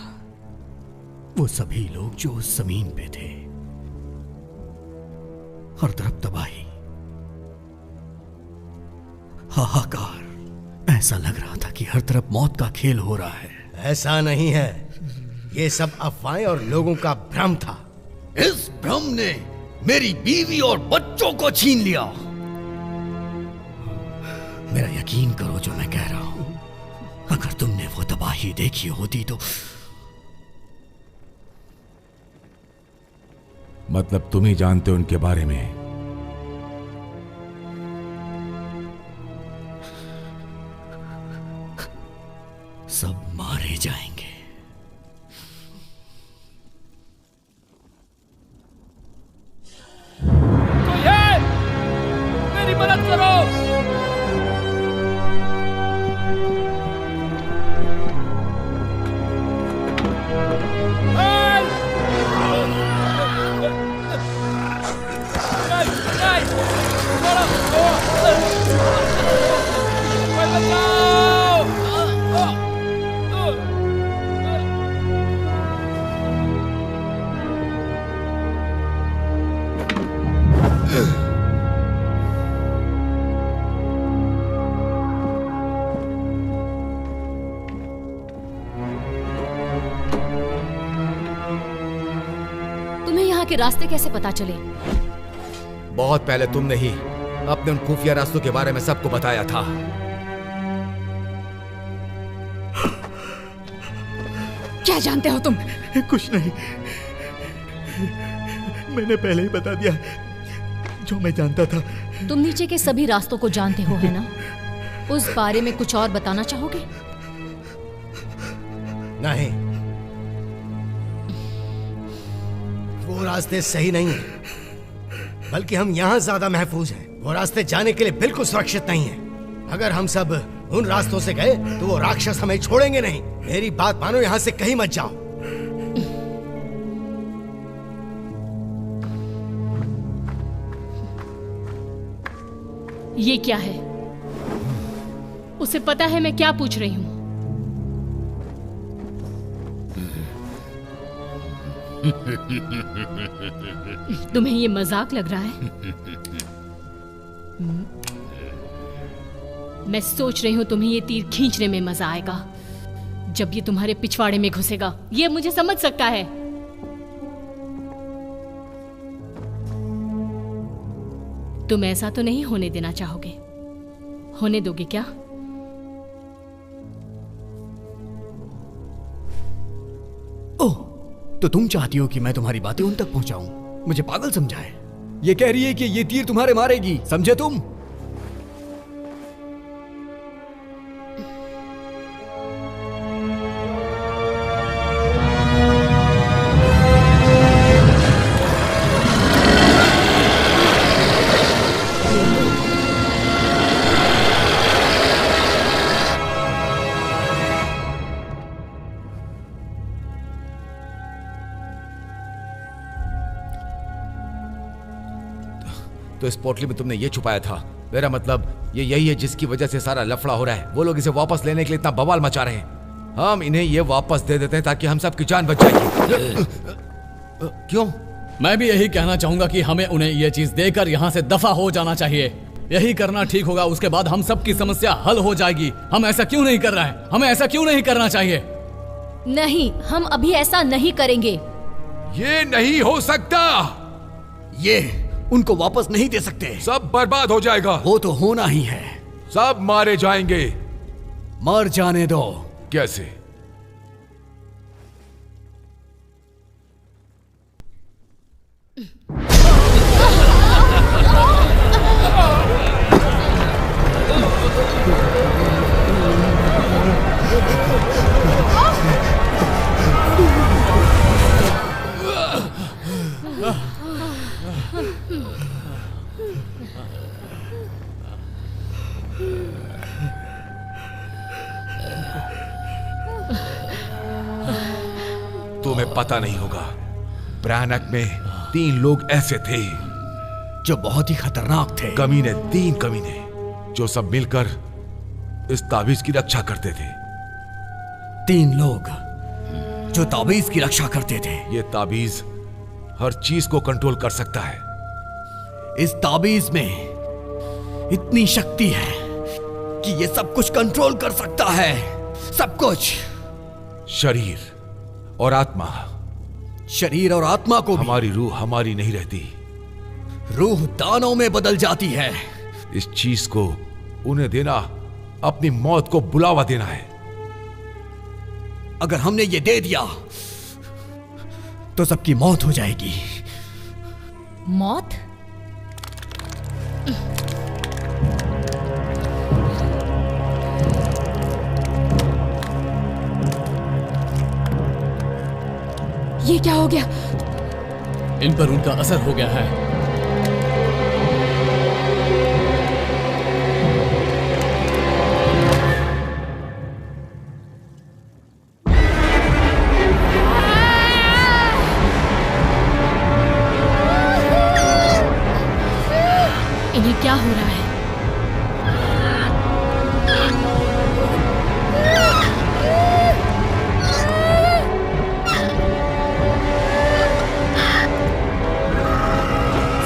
वो सभी लोग जो उस जमीन पे थे। हर तरफ तबाही, हाहाकार। ऐसा लग रहा था कि हर तरफ मौत का खेल हो रहा है। ऐसा नहीं है, ये सब अफवाहें और लोगों का भ्रम था। इस भ्रम ने मेरी बीवी और बच्चों को छीन लिया। मेरा यकीन करो जो मैं कह रहा हूं। अगर तुमने वो तबाही देखी होती तो। मतलब तुम ही जानते हो उनके बारे में? सब मारे जाएंगे। कोई है? मेरी मदद करो। के रास्ते कैसे पता चले? बहुत पहले तुमने ही अपने उन खुफिया रास्तों के बारे में सबको बताया था। क्या जानते हो तुम? कुछ नहीं, मैंने पहले ही बता दिया जो मैं जानता था। तुम नीचे के सभी रास्तों को जानते हो, है ना? उस बारे में कुछ और बताना चाहोगे? नहीं, वो रास्ते सही नहीं हैं, बल्कि हम यहाँ ज्यादा महफूज हैं। वो रास्ते जाने के लिए बिल्कुल सुरक्षित नहीं हैं। अगर हम सब उन रास्तों से गए तो वो राक्षस हमें छोड़ेंगे नहीं। मेरी बात मानो, यहाँ से कहीं मत जाओ। ये क्या है? उसे पता है मैं क्या पूछ रही हूँ? तुम्हें ये मजाक लग रहा है? मैं सोच रही हूँ तुम्हें ये तीर खींचने में मजा आएगा जब ये तुम्हारे पिछवाड़े में घुसेगा। ये मुझे समझ सकता है। तुम ऐसा तो नहीं होने देना चाहोगे? होने दोगे क्या? ओह, तो तुम चाहती हो कि मैं तुम्हारी बातें उन तक पहुंचाऊं? मुझे पागल समझाए? ये कह रही है कि ये तीर तुम्हारे मारेगी, समझे तुम? तो इस पोटली में तुमने ये छुपाया था। मेरा मतलब ये यही है जिसकी वजह से सारा लफड़ा हो रहा है। वो लोग इसे वापस लेने के लिए इतना बवाल मचा रहे हैं। हम इन्हें ये वापस दे देते हैं ताकि हम सबकी जान बच जाएगी। क्यों? मैं भी यही कहना चाहूंगा कि हमें उन्हें ये चीज देकर यहाँ से दफा हो जाना चाहिए। यही करना ठीक होगा। उसके बाद हम सबकी समस्या हल हो जाएगी। हम ऐसा क्यों नहीं कर रहे हैं? हमें ऐसा क्यों नहीं करना चाहिए? नहीं, हम अभी ऐसा नहीं करेंगे। ये नहीं हो सकता। ये उनको वापस नहीं दे सकते। सब बर्बाद हो जाएगा। वो तो होना ही है। सब मारे जाएंगे। मर जाने दो। कैसे? तुम्हें पता नहीं होगा, भयानक में 3 लोग ऐसे थे जो बहुत ही खतरनाक थे। कमीने, 3 कमीने जो सब मिलकर इस ताबीज की रक्षा करते थे। 3 लोग जो ताबीज की रक्षा करते थे। ये ताबीज हर चीज को कंट्रोल कर सकता है। इस ताबीज में इतनी शक्ति है कि ये सब कुछ कंट्रोल कर सकता है, सब कुछ। शरीर और आत्मा। शरीर और आत्मा को भी। हमारी रूह हमारी नहीं रहती, रूह दानों में बदल जाती है। इस चीज को उन्हें देना अपनी मौत को बुलावा देना है। अगर हमने ये दे दिया तो सबकी मौत हो जाएगी। मौत? ये क्या हो गया? इन पर उनका असर हो गया है। इन्हें क्या हो रहा है?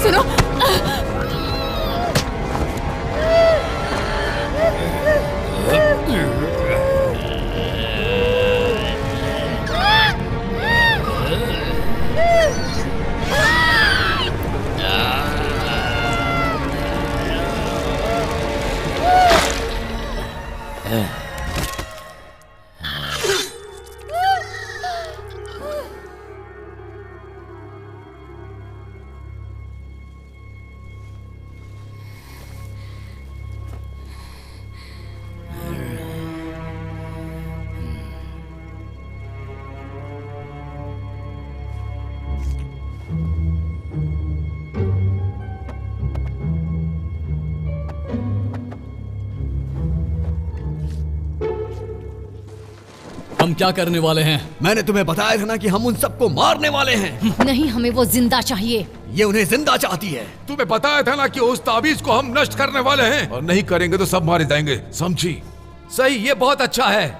सुनो, हम क्या करने वाले हैं? मैंने तुम्हें बताया था ना कि हम उन सबको मारने वाले हैं। नहीं, हमें वो जिंदा चाहिए। ये उन्हें जिंदा चाहती है। तुम्हें बताया था ना कि उस ताबीज को हम नष्ट करने वाले हैं, और नहीं करेंगे तो सब मारे जाएंगे, समझी? सही, ये बहुत अच्छा है।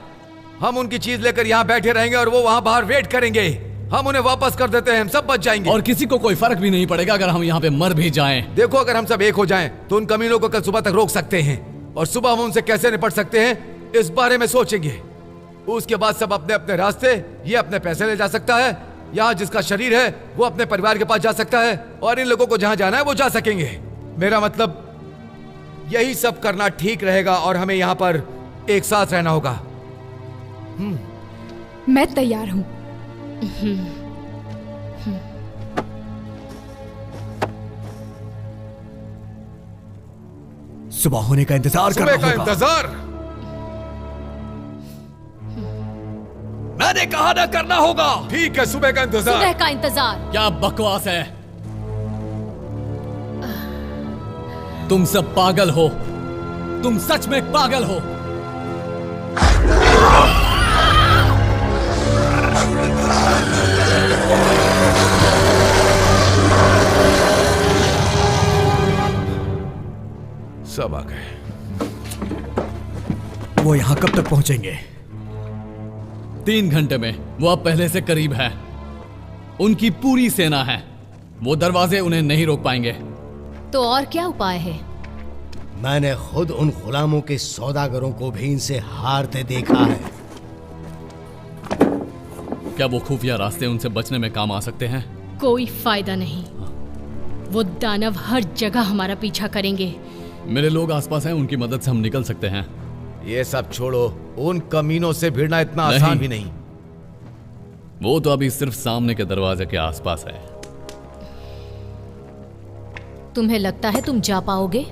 हम उनकी चीज लेकर यहाँ बैठे रहेंगे और वो वहाँ बाहर वेट करेंगे। हम उन्हें वापस कर देते हैं, हम सब बच जाएंगे। और किसी को कोई फर्क भी नहीं पड़ेगा अगर हम यहाँ पे मर भी जाएं। देखो, अगर हम सब एक हो जाएं, तो उन कमीनों को कल सुबह तक रोक सकते हैं, और सुबह हम उनसे कैसे निपट सकते हैं इस बारे में सोचेंगे। उसके बाद सब अपने अपने रास्ते। ये अपने पैसे ले जा सकता है, यहाँ जिसका शरीर है वो अपने परिवार के पास जा सकता है, और इन लोगों को जहाँ जाना है वो जा सकेंगे। मेरा मतलब यही सब करना ठीक रहेगा, और हमें यहाँ पर एक साथ रहना होगा। मैं तैयार हूँ। सुबह होने का इंतजार करना होगा। सुबह का इंतजार? मैंने कहा ना करना होगा। ठीक है, सुबह का इंतजार। सुबह का इंतजार? क्या बकवास है। तुम सब पागल हो, तुम सच में पागल हो। सब आ गए। वो यहाँ कब तक पहुंचेंगे? 3 घंटे में। वो अब पहले से करीब है। उनकी पूरी सेना है, वो दरवाजे उन्हें नहीं रोक पाएंगे। तो और क्या उपाय है? मैंने खुद उन गुलामों के सौदागरों को भी इनसे हारते देखा है। क्या वो खुफिया रास्ते उनसे बचने में काम आ सकते हैं? कोई फायदा नहीं। वो दानव हर जगह हमारा पीछा करेंगे। मेरे लोग आसपास हैं, उनकी मदद से हम निकल सकते हैं। ये सब छोड़ो, उन कमीनों से भिड़ना इतना आसान भी नहीं। वो तो अभी सिर्फ सामने के दरवाजे के आसपास है। तुम्हें लगता है तुम जा पाओगे?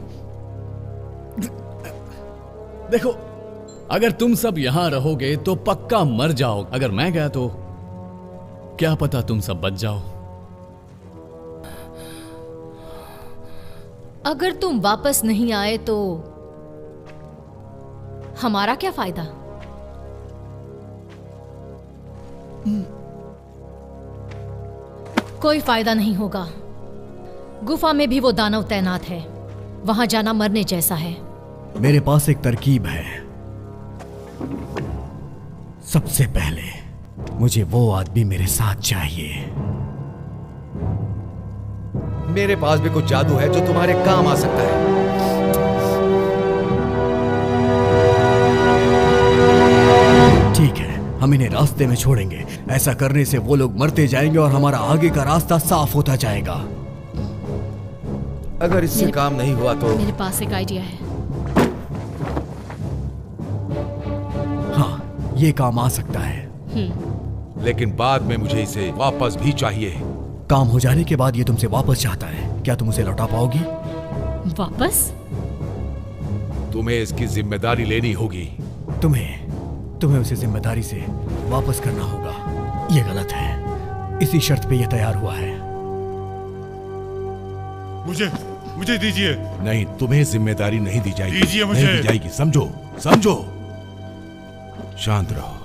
देखो, अगर तुम सब यहां रहोगे तो पक्का मर जाओ। अगर मैं गया तो क्या पता तुम सब बच जाओ। अगर तुम वापस नहीं आए तो हमारा क्या फायदा? कोई फायदा नहीं होगा। गुफा में भी वो दानव तैनात है, वहां जाना मरने जैसा है। मेरे पास एक तरकीब है। सबसे पहले मुझे वो आदमी मेरे साथ चाहिए। मेरे पास भी कुछ जादू है जो तुम्हारे काम आ सकता है। ठीक है, हम इन्हें रास्ते में छोड़ेंगे। ऐसा करने से वो लोग मरते जाएंगे और हमारा आगे का रास्ता साफ होता जाएगा। अगर इससे काम नहीं हुआ तो मेरे पास एक आइडिया है। हाँ, ये काम आ सकता है। लेकिन बाद में मुझे इसे वापस भी चाहिए। काम हो जाने के बाद ये तुमसे वापस चाहता है। क्या तुम उसे लौटा पाओगी? वापस? तुम्हें इसकी जिम्मेदारी लेनी होगी। तुम्हें उसे जिम्मेदारी से वापस करना होगा। ये गलत है। इसी शर्त पे ये तैयार हुआ है। मुझे दीजिए। नहीं, तुम्हें जिम्मेदारी नहीं दी जाएगी। दीजिए मुझे। नहीं दी जाएगी, समझो समझो। शांत रहो।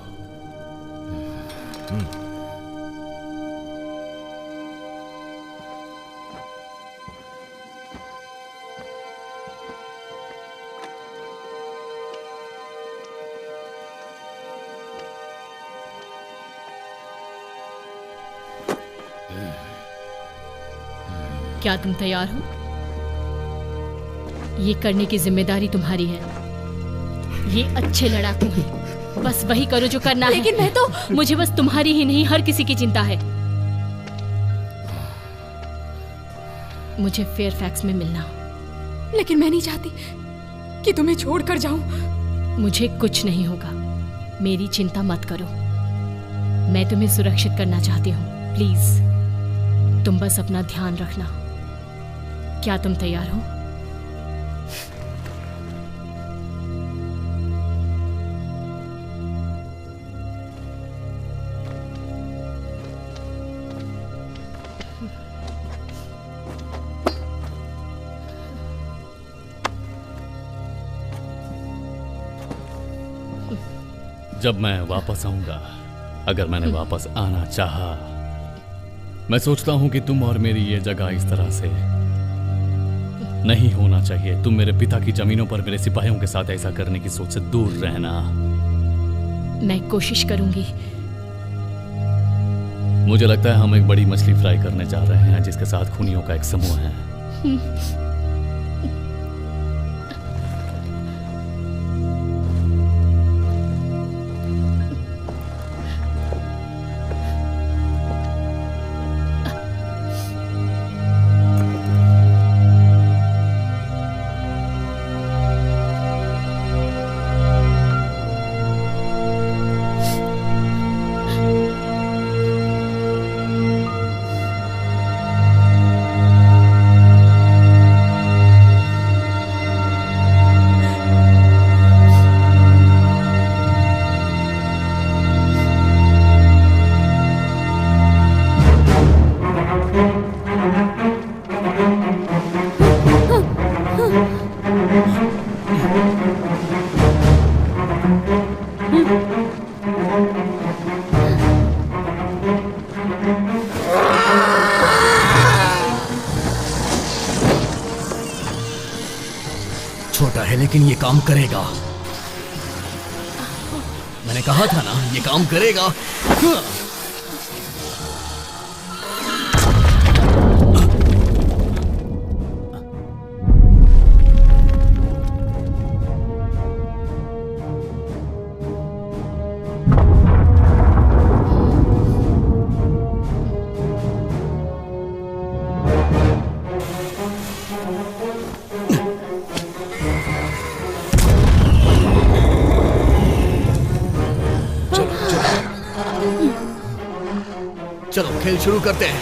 क्या तुम तैयार हो? ये करने की जिम्मेदारी तुम्हारी है। ये अच्छे लड़ाकू हैं, बस वही करो जो करना है। लेकिन मैं तो मुझे बस तुम्हारी ही नहीं, हर किसी की चिंता है। मुझे फेयरफैक्स में मिलना। लेकिन मैं नहीं चाहती कि तुम्हें छोड़कर जाऊं। मुझे कुछ नहीं होगा, मेरी चिंता मत करो। मैं तुम्हें सुरक्षित करना चाहती हूँ। प्लीज तुम बस अपना ध्यान रखना। क्या तुम तैयार हो? जब मैं वापस आऊंगा, अगर मैंने वापस आना चाहा, मैं सोचता हूं कि तुम और मेरी ये जगह इस तरह से नहीं होना चाहिए। तुम मेरे पिता की जमीनों पर मेरे सिपाहियों के साथ ऐसा करने की सोच से दूर रहना। मैं कोशिश करूंगी। मुझे लगता है हम एक बड़ी मछली फ्राई करने जा रहे हैं जिसके साथ खूनियों का एक समूह है। छोटा है लेकिन ये काम करेगा। मैंने कहा था ना, ये काम करेगा। चलो खेल शुरू करते हैं।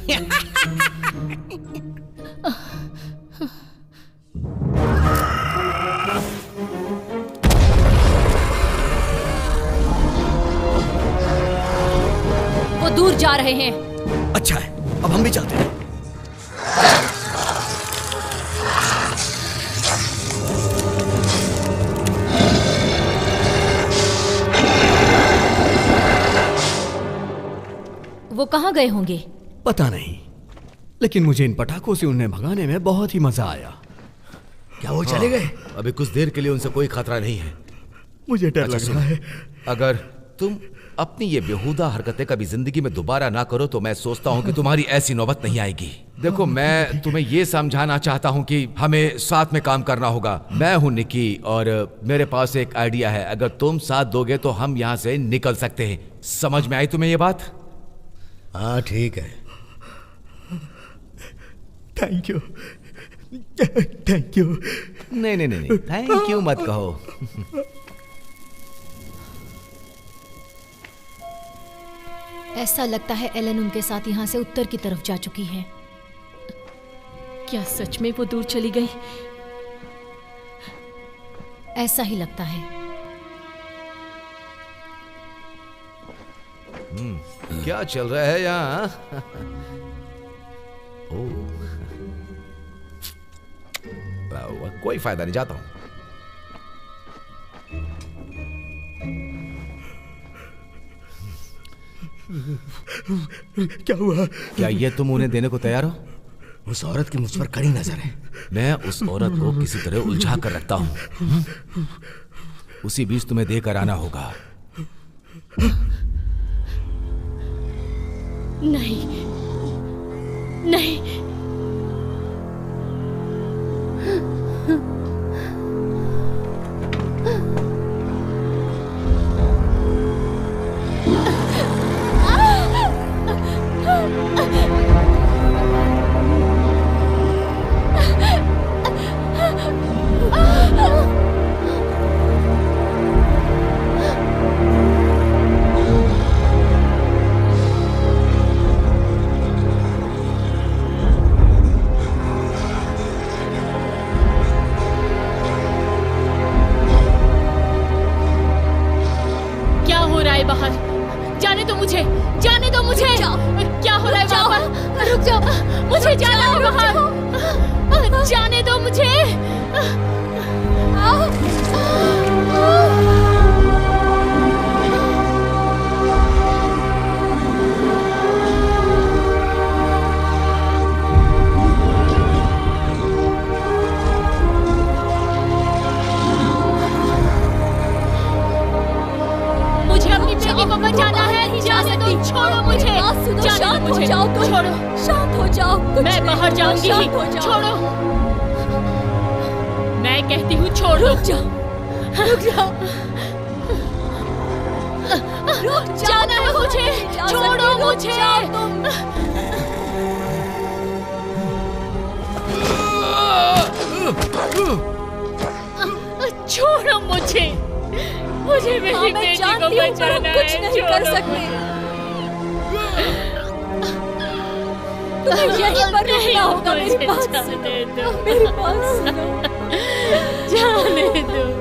वो दूर जा रहे हैं। अच्छा है, अब हम भी चलते हैं। वो कहाँ गए होंगे? पता नहीं, लेकिन मुझे इन पटाखों से उन्हें भगाने में बहुत ही मजा आया। क्या वो चले गए? अभी कुछ देर के लिए उनसे कोई खतरा नहीं है। मुझे डर लग रहा है। अगर तुम अपनी ये बेहुदा हरकतें कभी जिंदगी में दोबारा ना करो तो मैं सोचता हूँ कि तुम्हारी ऐसी नौबत नहीं आएगी। देखो, मैं तुम्हें ये समझाना चाहता हूँ कि हमें साथ में काम करना होगा। मैं हूँ निकी और मेरे पास एक आइडिया है। अगर तुम साथ दोगे तो हम यहाँ से निकल सकते हैं। समझ में आई तुम्हें ये बात? हाँ ठीक है। Thank you, thank you. नहीं नहीं नहीं, थैंक यू मत कहो। ऐसा लगता है एलन उनके साथ यहाँ से उत्तर की तरफ जा चुकी है। क्या सच में वो दूर चली गई? ऐसा ही लगता है। क्या चल रहा है यहाँ? कोई फायदा नहीं, जाता हूं। क्या हुआ? क्या ये तुम उन्हें देने को तैयार हो? उस औरत की मुझ पर कड़ी नजर है। मैं उस औरत को किसी तरह उलझा कर रखता हूं। उसी बीच तुम्हें देकर आना होगा। नहीं नहीं, छोड़ो मुझे, मुझे मेरी बेटी को बचाना है। कुछ नहीं कर सकते। तुम्हें यहीं पर रहना होगा। मेरी बात सुनो, मेरी बात सुनो। जाने दो मुझे।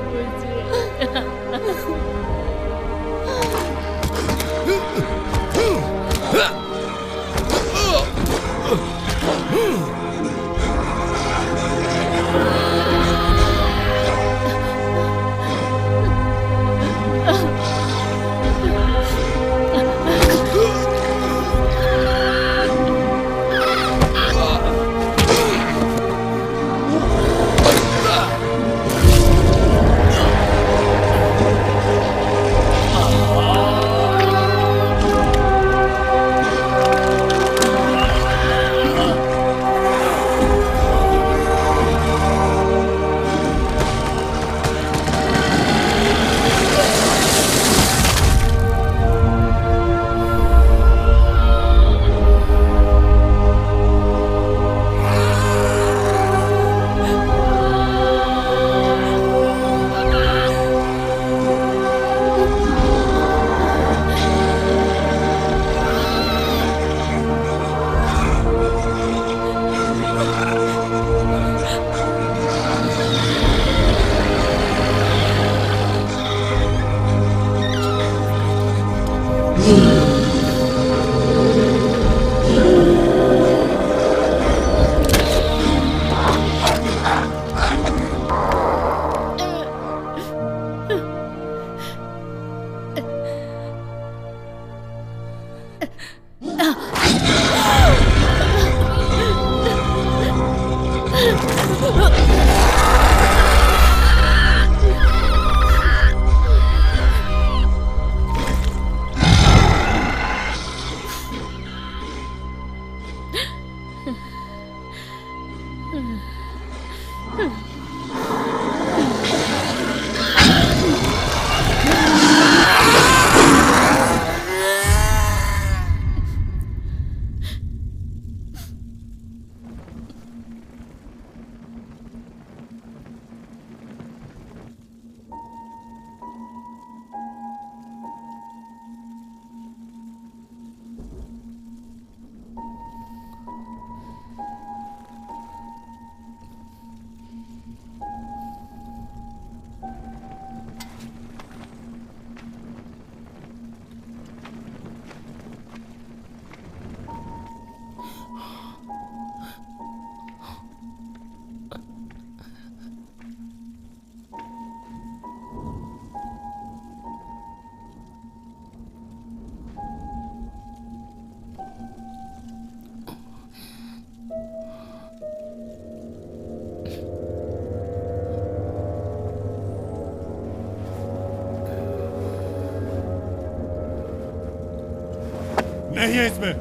नहीं है इसमें।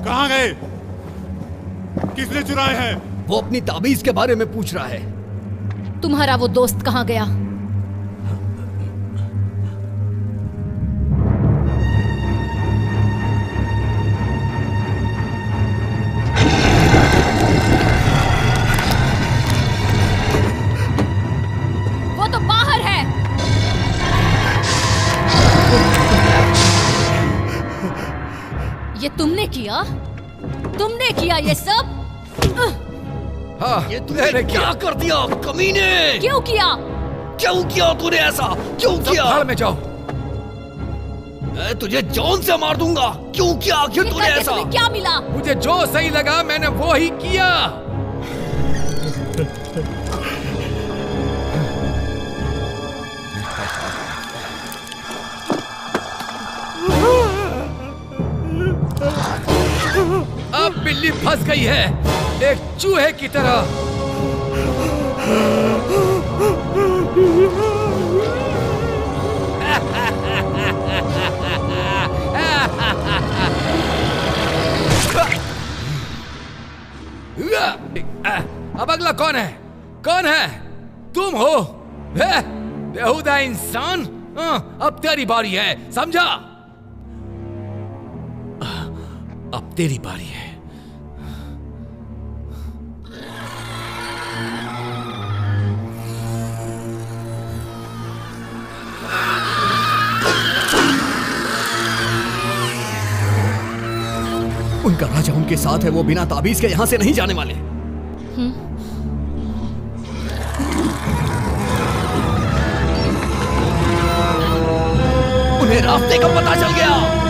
कहाँ गए? किसने चुराए हैं? वो अपनी ताबीज के बारे में पूछ रहा है। तुम्हारा वो दोस्त कहाँ गया? वो तो बाहर है। ये तुमने किया? तुमने किया ये सब? हाँ, ये तूने क्या कर दिया कमीने? क्यों किया? क्यों किया तूने ऐसा? क्यों किया? भाड़ में जाओ। मैं तुझे जॉन से मार दूंगा। क्यों किया आखिर तूने ऐसा? तुम्हें क्या मिला? मुझे जो सही लगा मैंने वो ही किया। अब बिल्ली फंस गई है एक चूहे की तरह। अब अगला कौन है? कौन है? तुम हो बेहुदा इंसान। अब तेरी बारी है, समझा? अब तेरी बारी है। उनका राजा उनके साथ है, वो बिना ताबीज के यहां से नहीं जाने वाले। उन्हें रास्ते का पता चल गया।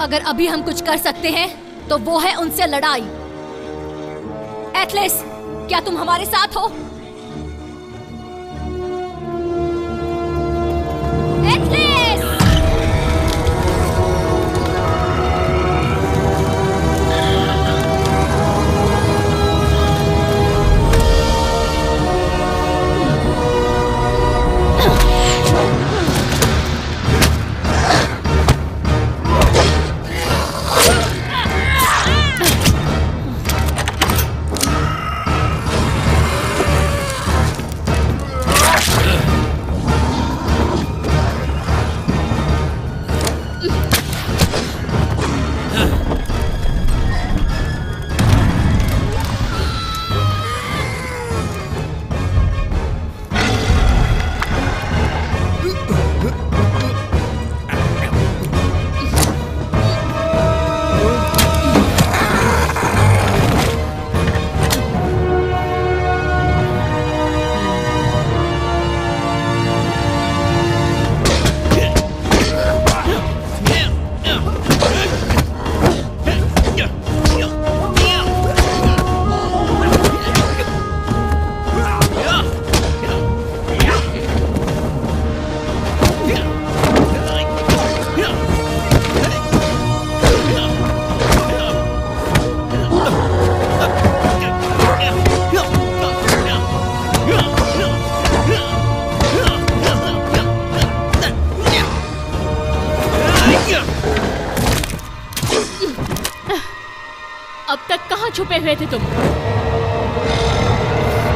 अगर अभी हम कुछ कर सकते हैं तो वो है उनसे लड़ाई। एथलेस, क्या तुम हमारे साथ हो? एथलेस! अब तक कहाँ छुपे हुए थे तुम?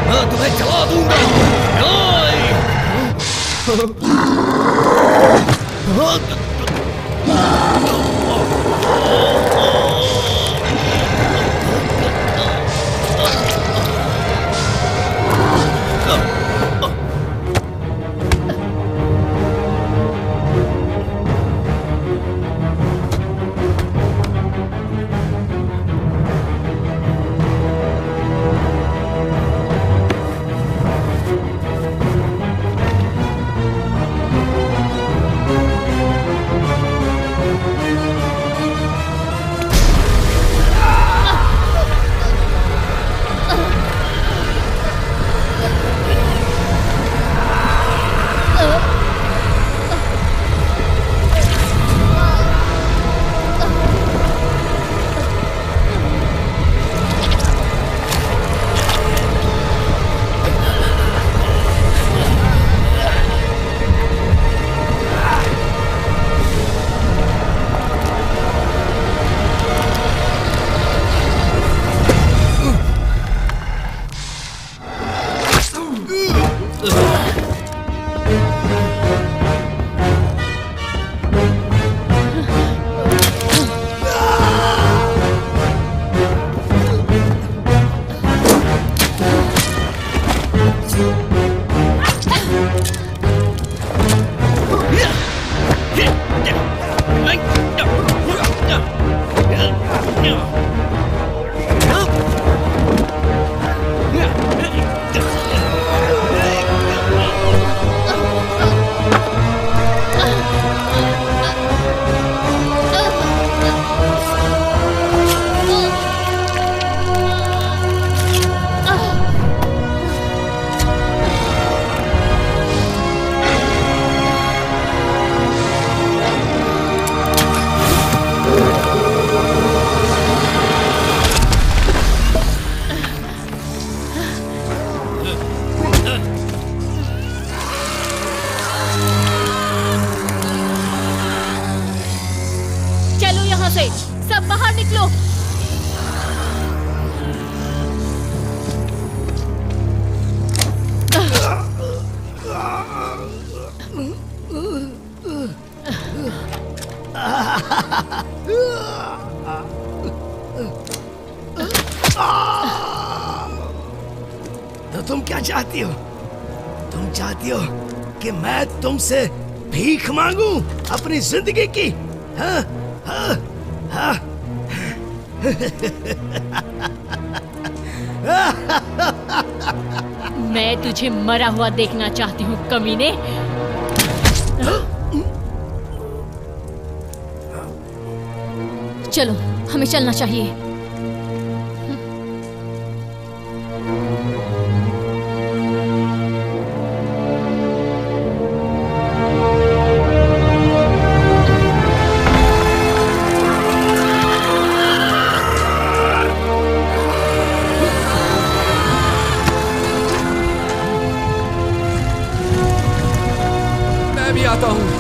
मैं तुम्हें जला दूंगा। तुम क्या चाहती हो? तुम चाहती हो कि मैं तुमसे भीख मांगूं अपनी जिंदगी की? हाँ हाँ हाँ। मैं तुझे मरा हुआ देखना चाहती हूँ कमीने। चलो, हमें चलना चाहिए। मैं भी आता हूँ।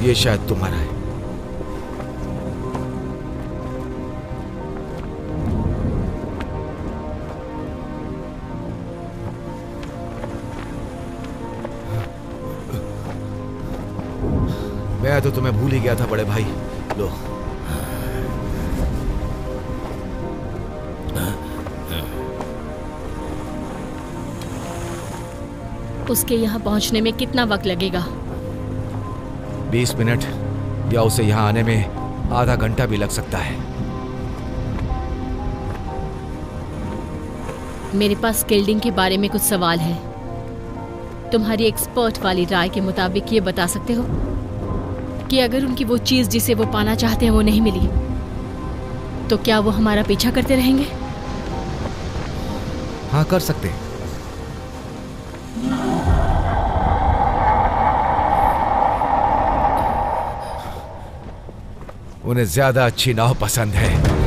ये शायद तुम्हारा है। मैं तो तुम्हें भूल ही गया था बड़े भाई। लो। उसके यहाँ पहुँचने में कितना वक्त लगेगा? 20 मिनट या उसे यहाँ आने में आधा घंटा भी लग सकता है। मेरे पास स्किल्डिंग के बारे में कुछ सवाल है। तुम्हारी एक्सपर्ट वाली राय के मुताबिक ये बता सकते हो कि अगर उनकी वो चीज जिसे वो पाना चाहते हैं वो नहीं मिली तो क्या वो हमारा पीछा करते रहेंगे? हाँ, कर सकते हैं। उन्हें ज्यादा अच्छी नाव पसंद है।